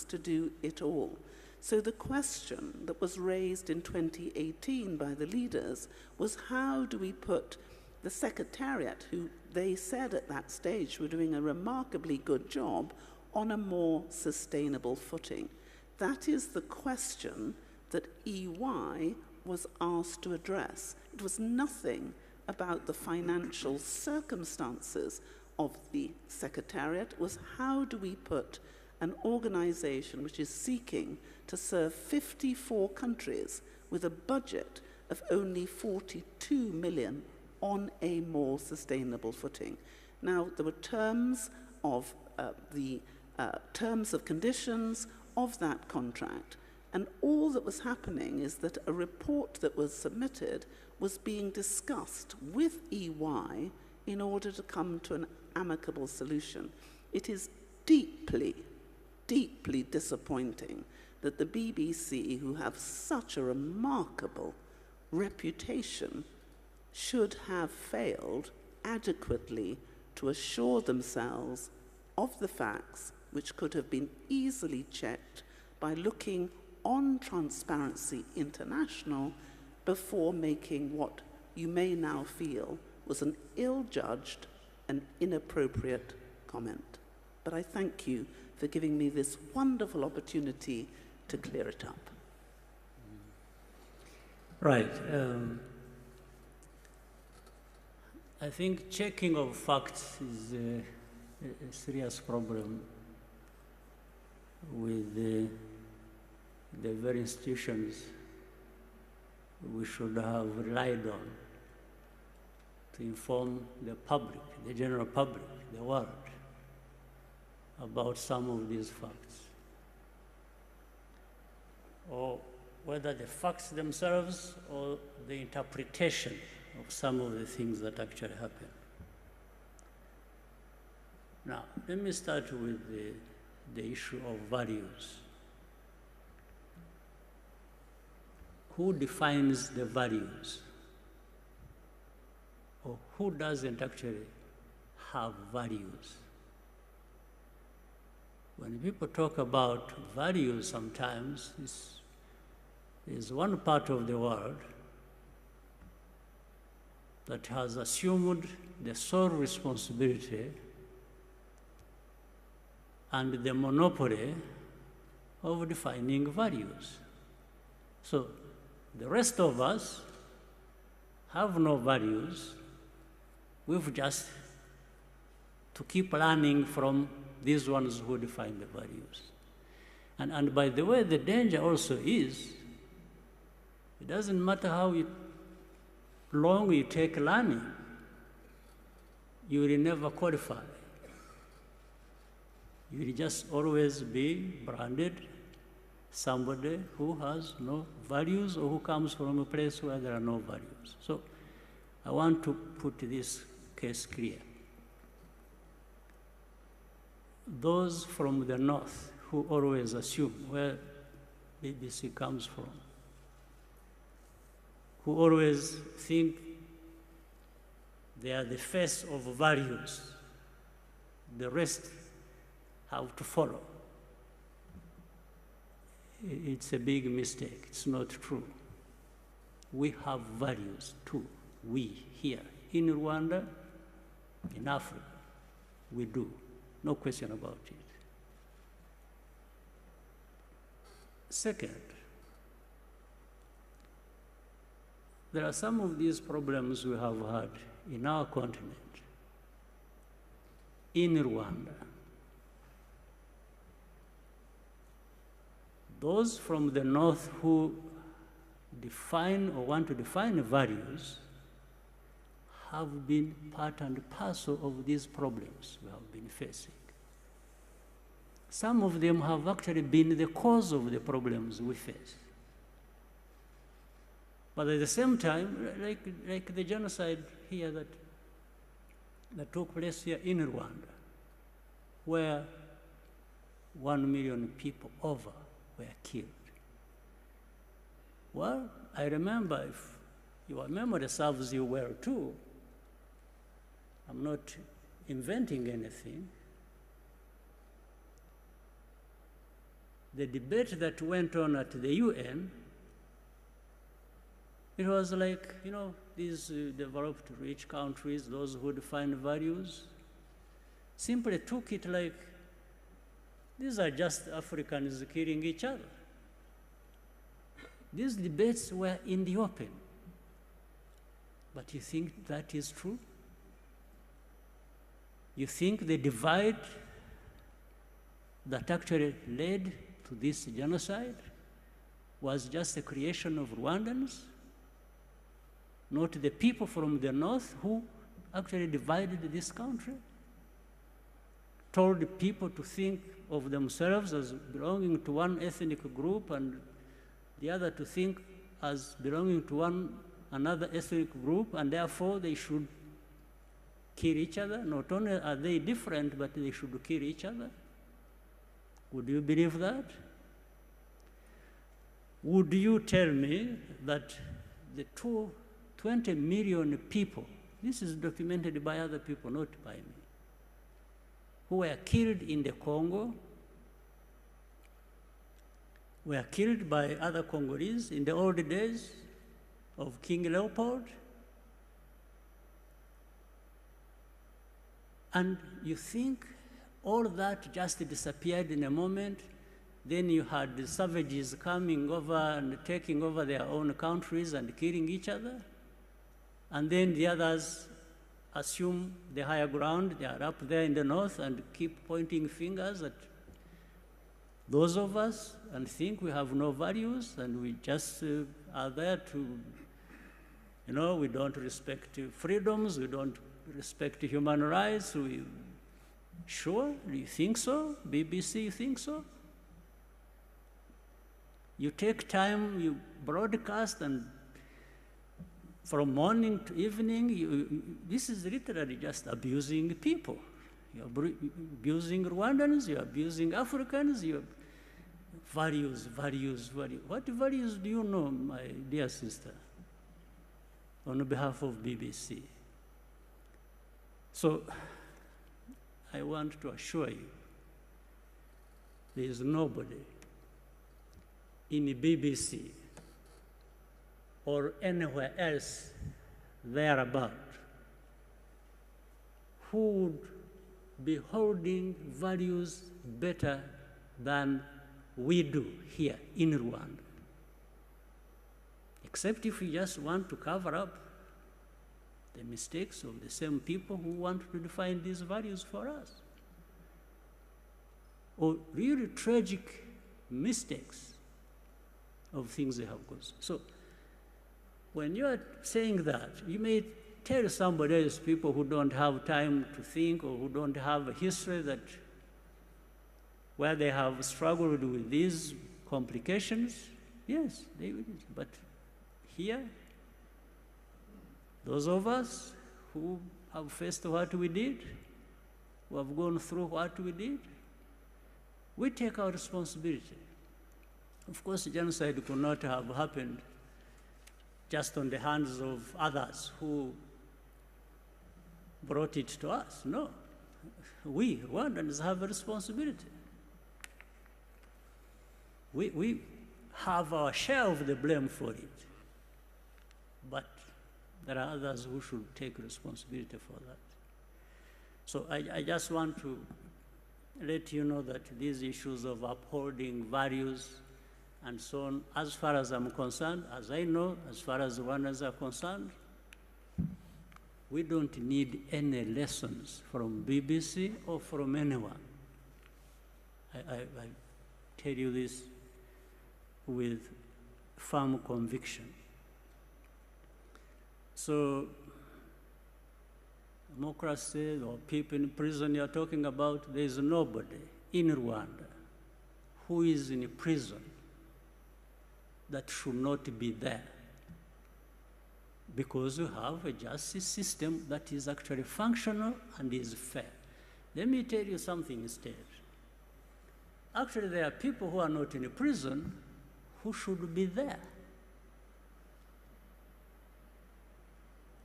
to do it all. So the question that was raised in 2018 by the leaders was, how do we put the Secretariat, who they said at that stage were doing a remarkably good job, on a more sustainable footing? That is the question that EY was asked to address. It was nothing about the financial circumstances of the Secretariat. It was, how do we put an organization which is seeking to serve 54 countries with a budget of only 42 million on a more sustainable footing? Now, there were terms of conditions of that contract, and all that was happening is that a report that was submitted was being discussed with EY in order to come to an amicable solution. It is deeply, deeply disappointing that the BBC, who have such a remarkable reputation, should have failed adequately to assure themselves of the facts, which could have been easily checked by looking on Transparency International before making what you may now feel was an ill-judged and inappropriate comment. But I thank you for giving me this wonderful opportunity to clear it up. Right. I think checking of facts is a serious problem with the very institutions we should have relied on to inform the public, the general public, the world, about some of these facts. Or whether the facts themselves or the interpretation of some of the things that actually happen. Now, let me start with the issue of values. Who defines the values? Or who doesn't actually have values? When people talk about values sometimes, there's one part of the world that has assumed the sole responsibility and the monopoly of defining values. So the rest of us have no values. We've just to keep learning from these ones who define the values. And by the way, the danger also is, it doesn't matter how long you take learning, you will never qualify. You will just always be branded somebody who has no values or who comes from a place where there are no values. So I want to put this case clear. Those from the north who always assume where BBC comes from, who always think they are the face of values, the rest have to follow. It's a big mistake. It's not true. We have values too. We here in Rwanda, in Africa, we do. No question about it. Second, there are some of these problems we have had in our continent, in Rwanda. Those from the north who define or want to define values have been part and parcel of these problems we have been facing. Some of them have actually been the cause of the problems we face. But at the same time, like the genocide here that took place here in Rwanda, where 1 million people over were killed. Well, I remember, if your memory serves you well too, I'm not inventing anything. The debate that went on at the UN, it was like, you know, these developed rich countries, those who define values, simply took it like, these are just Africans killing each other. These debates were in the open. But you think that is true? You think the divide that actually led to this genocide was just a creation of Rwandans, not the people from the north who actually divided this country, told the people to think of themselves as belonging to one ethnic group and the other to think as belonging to another ethnic group, and therefore they should kill each other. Not only are they different, but they should kill each other. Would you believe that? Would you tell me that the 20 million people, this is documented by other people, not by me, who were killed in the Congo, were killed by other Congolese in the old days of King Leopold? And you think all that just disappeared in a moment? Then you had the savages coming over and taking over their own countries and killing each other. And then the others assume the higher ground. They are up there in the north and keep pointing fingers at those of us and think we have no values and we just are there to, we don't respect freedoms, we don't respect human rights. Sure, do you think so? BBC, you think so? You take time, you broadcast, and from morning to evening, this is literally just abusing people. You're abusing Rwandans, you're abusing Africans, you're values. What values do you know, my dear sister, on behalf of BBC? So, I want to assure you, there is nobody in the BBC or anywhere else thereabout who would be holding values better than we do here in Rwanda. Except if we just want to cover up the mistakes of the same people who want to define these values for us. Or really tragic mistakes of things they have caused. So when you are saying that, you may tell somebody else, people who don't have time to think or who don't have a history that where they have struggled with these complications, yes, they will. But here, those of us who have faced what we did, who have gone through what we did, we take our responsibility. Of course, genocide could not have happened just on the hands of others who brought it to us. No. We, Rwandans, have a responsibility. We have our share of the blame for it. But there are others who should take responsibility for that. So I just want to let you know that these issues of upholding values and so on, as far as I'm concerned, as I know, as far as Rwandans are concerned, we don't need any lessons from BBC or from anyone. I tell you this with firm conviction. So, democracy or people in prison you're talking about, there is nobody in Rwanda who is in prison that should not be there, because you have a justice system that is actually functional and is fair. Let me tell you something instead. Actually, there are people who are not in prison who should be there.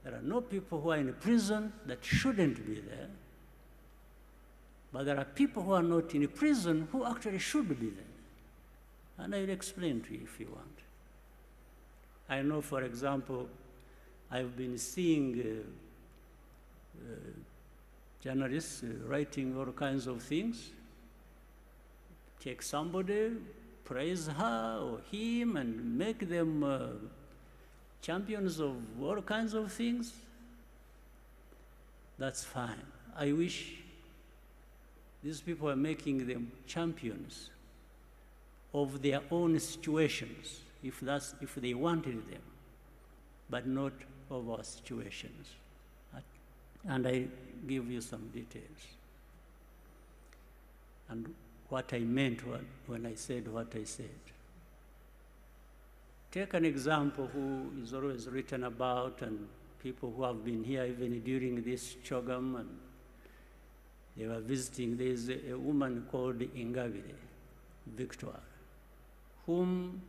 There are no people who are in prison that shouldn't be there, but there are people who are not in prison who actually should be there. And I'll explain to you if you want. I know, for example, I've been seeing journalists writing all kinds of things. Take somebody, praise her or him, and make them champions of all kinds of things. That's fine. I wish these people are making them champions of their own situations, if they wanted them, but not of our situations. And I give you some details. And what I meant when I said what I said. Take an example who is always written about and people who have been here even during this CHOGM, and they were visiting. There's a woman called Ingabire Victoire, whom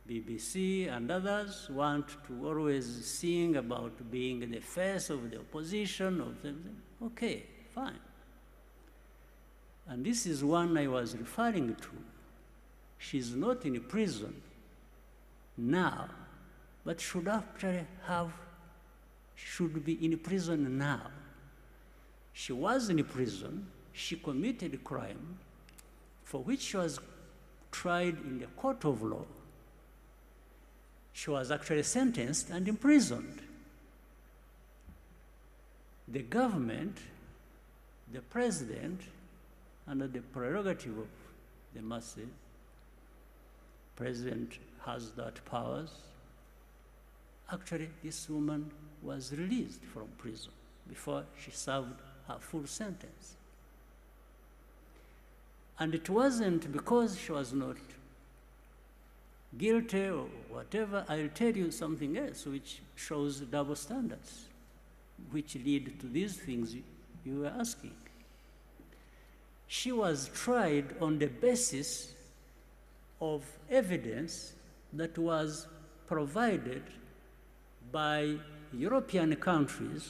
BBC and others want to always sing about being the face of the opposition. Okay, fine. And this is one I was referring to. She's not in prison now, but should be in prison now. She was in prison. She committed a crime for which she was tried in the court of law. She was actually sentenced and imprisoned. The government, the president, under the prerogative of the masses, president has that powers. Actually, this woman was released from prison before she served her full sentence. And it wasn't because she was not guilty or whatever. I'll tell you something else which shows double standards, which lead to these things you were asking. She was tried on the basis of evidence that was provided by European countries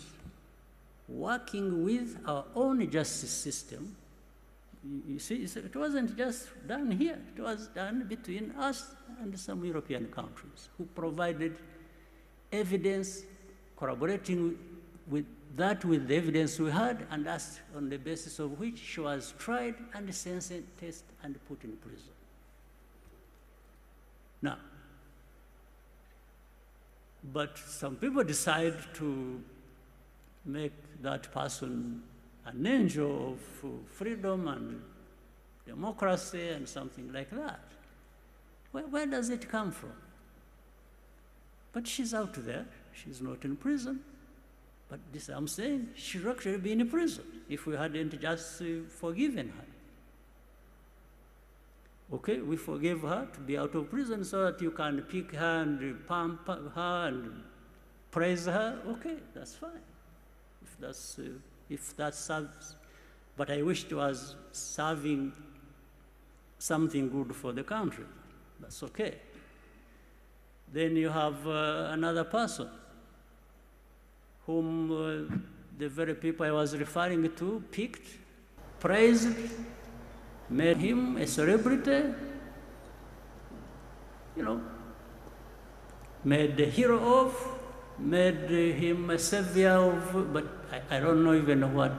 working with our own justice system. You see, it wasn't just done here. It was done between us and some European countries who provided evidence, corroborating with the evidence we had, and that's on the basis of which she was tried and sentenced and put in prison. Now, but some people decide to make that person an angel of freedom and democracy and something like that. Where does it come from? But she's out there. She's not in prison. But this, I'm saying, she should actually be in prison if we hadn't just forgiven her. Okay, we forgave her to be out of prison so that you can pick her and pump her and praise her. Okay, that's fine. If that serves, but I wish it was serving something good for the country. That's okay. Then you have another person whom the very people I was referring to picked, praised, made him a celebrity, made the hero of, made him a savior of, but I don't know even what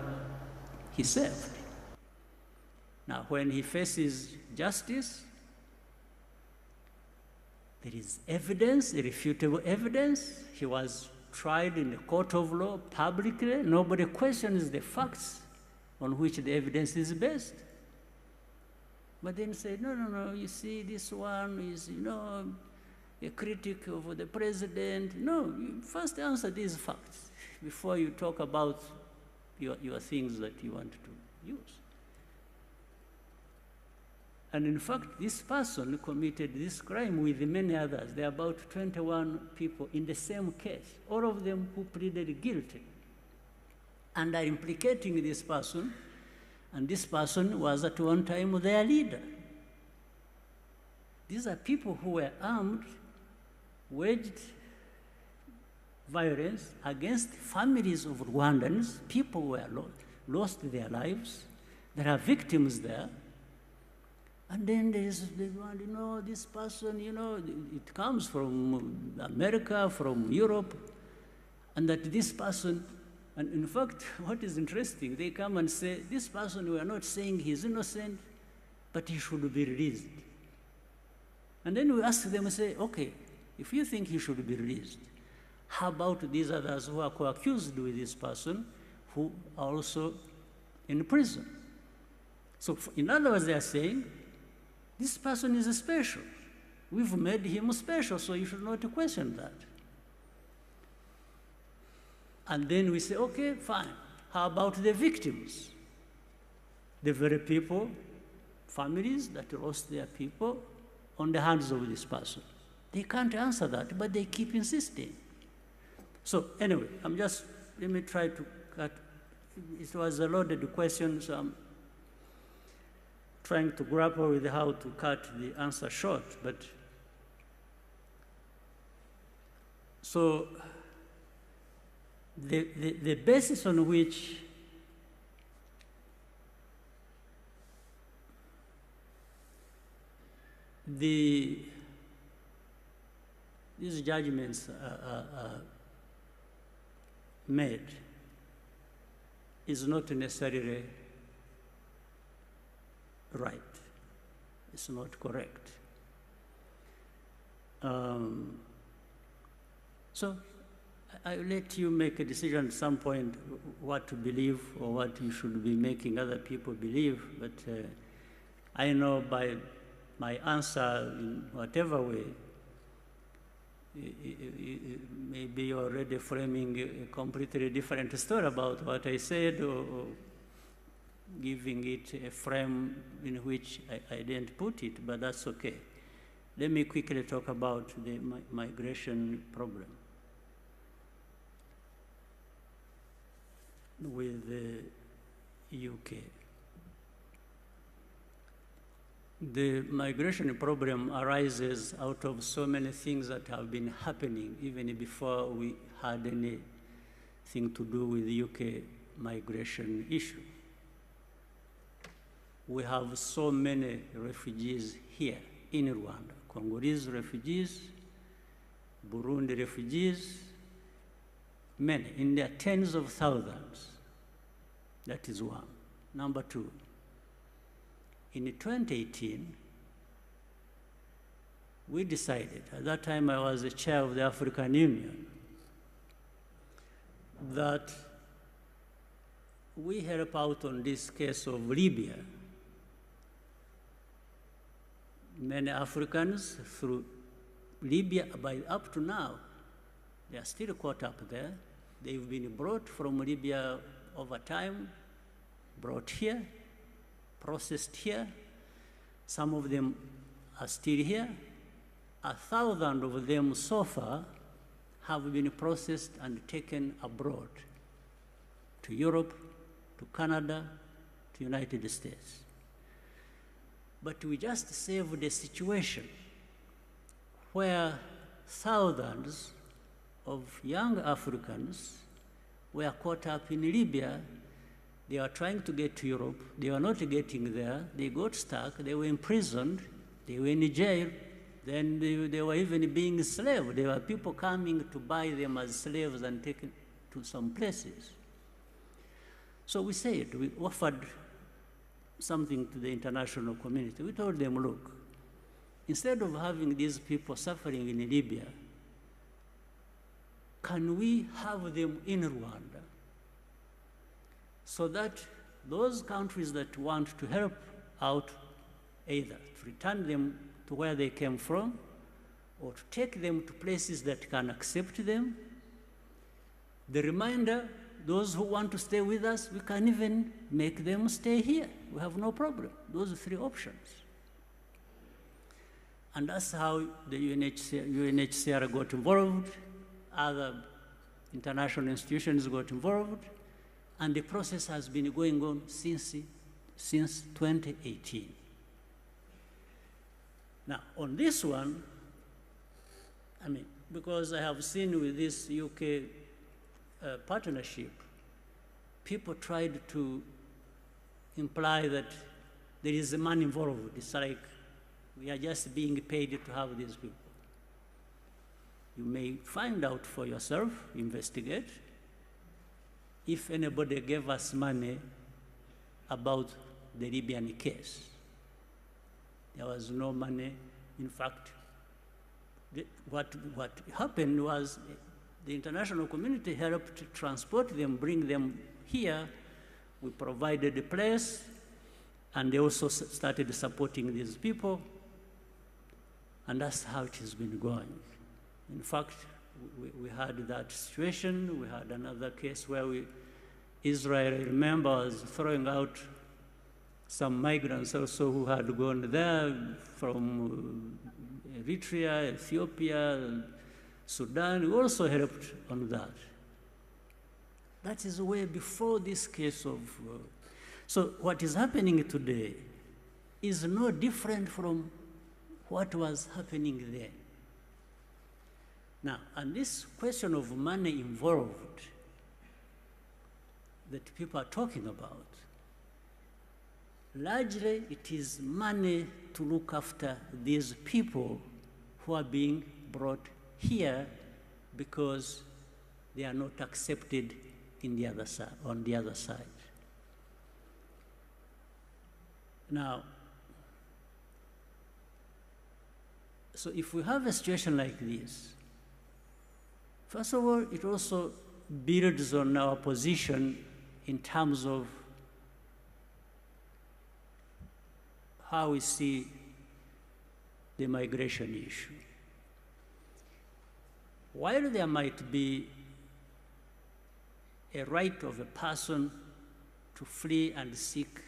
he saved. Now, when he faces justice, there is evidence, irrefutable evidence. He was tried in the court of law publicly. Nobody questions the facts on which the evidence is based. But then say, no, you see, this one is, a critic of the president. No, you first answer these facts before you talk about your things that you want to use. And in fact, this person committed this crime with many others. There are about 21 people in the same case, all of them who pleaded guilty and are implicating this person, and this person was at one time their leader. These are people who were armed, waged violence against families of Rwandans. People were lost their lives. There are victims there. And then there's the one, this person, it comes from America, from Europe, and that this person, and in fact, what is interesting, they come and say, this person, we are not saying he's innocent, but he should be released. And then we ask them and say, okay, if you think he should be released, how about these others who are co-accused with this person who are also in prison? So in other words, they are saying, this person is special. We've made him special, so you should not question that. And then we say, okay, fine. How about the victims? The very people, families that lost their people on the hands of this person. They can't answer that, but they keep insisting. So anyway, let me try to cut. It was a loaded question, so I'm trying to grapple with how to cut the answer short. But so the basis on which these judgments are made is not necessarily right. It's not correct. So I'll let you make a decision at some point what to believe or what you should be making other people believe, but I know by my answer in whatever way, maybe you're already framing a completely different story about what I said, or giving it a frame in which I didn't put it, but that's okay. Let me quickly talk about the migration problem with the UK. The migration problem arises out of so many things that have been happening even before we had anything to do with the UK migration issue. We have so many refugees here in Rwanda, Congolese refugees, Burundi refugees, many, in their tens of thousands. That is one. Number two, in 2018, we decided, at that time I was the chair of the African Union, that we help out on this case of Libya. Many Africans through Libya, up to now, they are still caught up there. They've been brought from Libya over time, brought here, processed here. Some of them are still here. 1,000 of them so far have been processed and taken abroad to Europe, to Canada, to United States. But we just saved a situation where thousands of young Africans were caught up in Libya. They were trying to get to Europe. They were not getting there. They got stuck. They were imprisoned. They were in jail. Then they were even being enslaved. There were people coming to buy them as slaves and taken to some places. So we said, we offered something to the international community. We told them, look, instead of having these people suffering in Libya, can we have them in Rwanda so that those countries that want to help out, either to return them to where they came from or to take them to places that can accept them. The remainder, those who want to stay with us, we can even make them stay here. We have no problem. Those are three options. And that's how the UNHCR got involved, other international institutions got involved, and the process has been going on since 2018. Now, on this one, I mean, because I have seen with this UK partnership, people tried to imply that there is a man involved. It's like we are just being paid to have these people. You may find out for yourself, investigate. If anybody gave us money about the Libyan case, there was no money. In fact, what happened was the international community helped to transport them, bring them here. We provided a place, and they also started supporting these people, and that's how it has been going. In fact, we had that situation. We had another case where Israel, I remember, was throwing out some migrants also who had gone there from Eritrea, Ethiopia, Sudan also helped on that. That is way before this case of... so what is happening today is no different from what was happening then. Now, and this question of money involved that people are talking about, largely it is money to look after these people who are being brought here because they are not accepted in the other side, on the other side. Now, so if we have a situation like this, first of all, it also builds on our position in terms of how we see the migration issue. While there might be a right of a person to flee and seek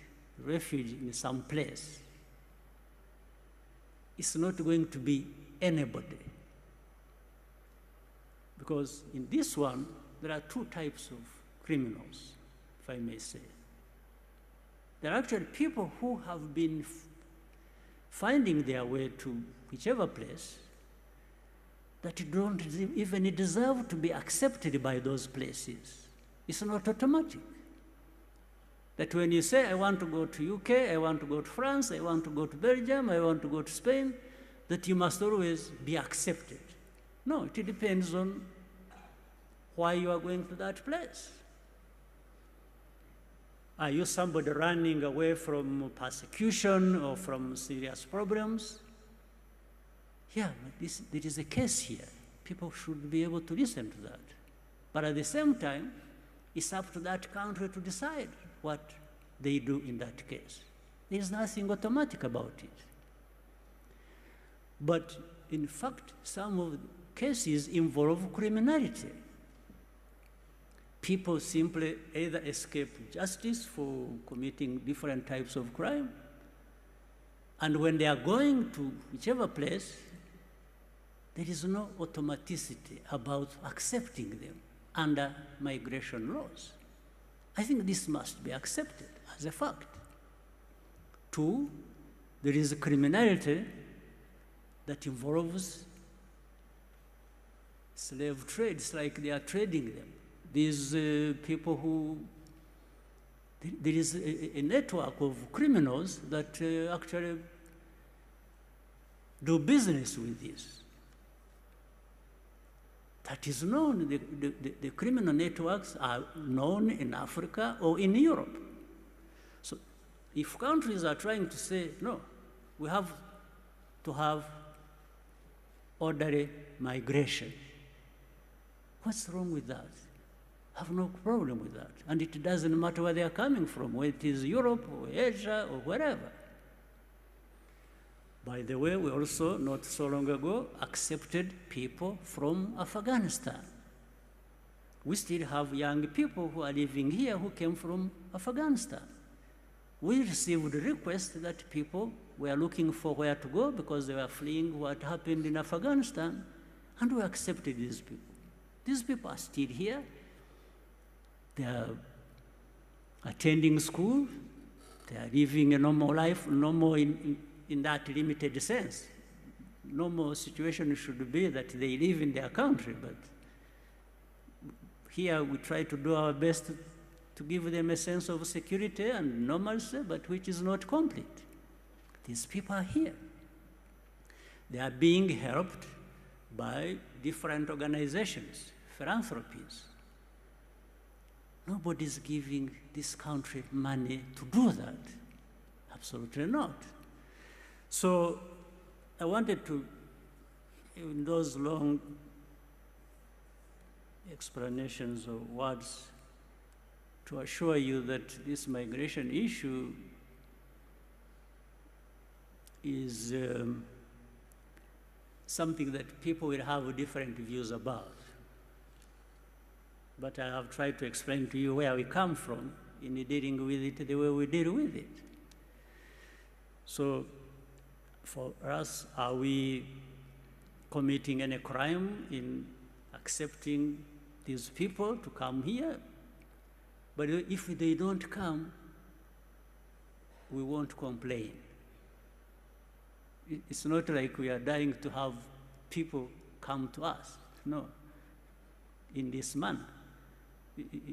refuge in some place, it's not going to be anybody. Because in this one, there are two types of criminals, if I may say. There are actually people who have been finding their way to whichever place that don't even deserve to be accepted by those places. It's not automatic. That when you say, I want to go to UK, I want to go to France, I want to go to Belgium, I want to go to Spain, that you must always be accepted. No, it depends on why you are going to that place. Are you somebody running away from persecution or from serious problems? Yeah, there is a case here. People should be able to listen to that. But at the same time, it's up to that country to decide what they do in that case. There is nothing automatic about it. But in fact, some of the cases involve criminality. People simply either escape justice for committing different types of crime, and when they are going to whichever place, there is no automaticity about accepting them under migration laws. I think this must be accepted as a fact. Two, there is a criminality that involves slave trades, like they are trading them. These people who, there is a network of criminals that actually do business with this. That is known. The criminal networks are known in Africa or in Europe. So if countries are trying to say, no, we have to have orderly migration, what's wrong with that? I have no problem with that. And it doesn't matter where they are coming from, whether it is Europe or Asia or wherever. By the way, we also, not so long ago, accepted people from Afghanistan. We still have young people who are living here who came from Afghanistan. We received requests that people were looking for where to go because they were fleeing what happened in Afghanistan, and we accepted these people. These people are still here. They are attending school. They are living a normal life, normal in that limited sense. Normal situation should be that they live in their country, but here we try to do our best to give them a sense of security and normalcy, but which is not complete. These people are here. They are being helped by different organizations, philanthropies. Nobody's giving this country money to do that. Absolutely not. So I wanted to, in those long explanations or words, to assure you that this migration issue is something that people will have different views about. But I have tried to explain to you where we come from in dealing with it the way we deal with it. So for us, are we committing any crime in accepting these people to come here. But if they don't come, we won't complain. It's not like we are dying to have people come to us. No, in this manner.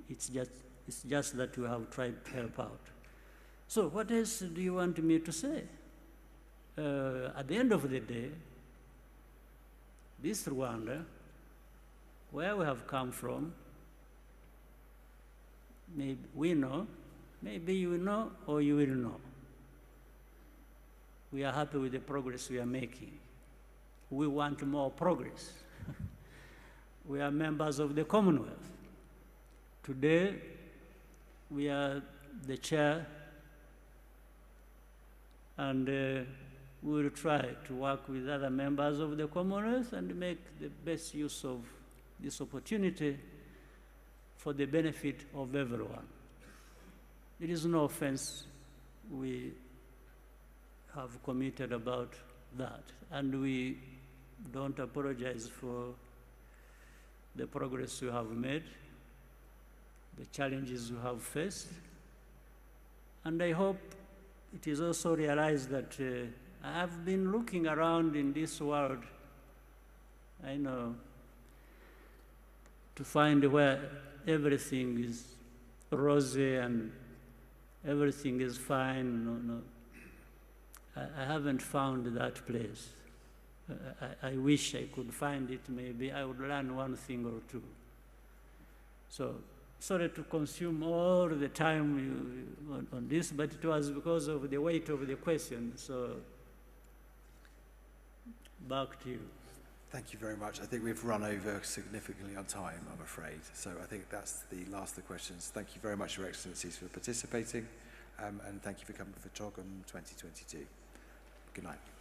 It's just that we have tried to help out. So what else do you want me to say? At the end of the day, this Rwanda, where we have come from, maybe we know, maybe you know, or you will know. We are happy with the progress we are making. We want more progress. We are members of the Commonwealth. Today, we are the chair, and we will try to work with other members of the Commonwealth and make the best use of this opportunity for the benefit of everyone. There is no offense we have committed about that, and we don't apologize for the progress we have made, the challenges we have faced, and I hope it is also realized that I have been looking around in this world, I know, to find where everything is rosy and everything is fine. No. I haven't found that place. I wish I could find it. Maybe I would learn one thing or two. So, sorry to consume all the time on this, but it was because of the weight of the question. So, back to you. Thank you very much. I think we've run over significantly on time, I'm afraid. So I think that's the last of the questions. Thank you very much, Your Excellencies, for participating, and thank you for coming for CHOGM 2022. Good night.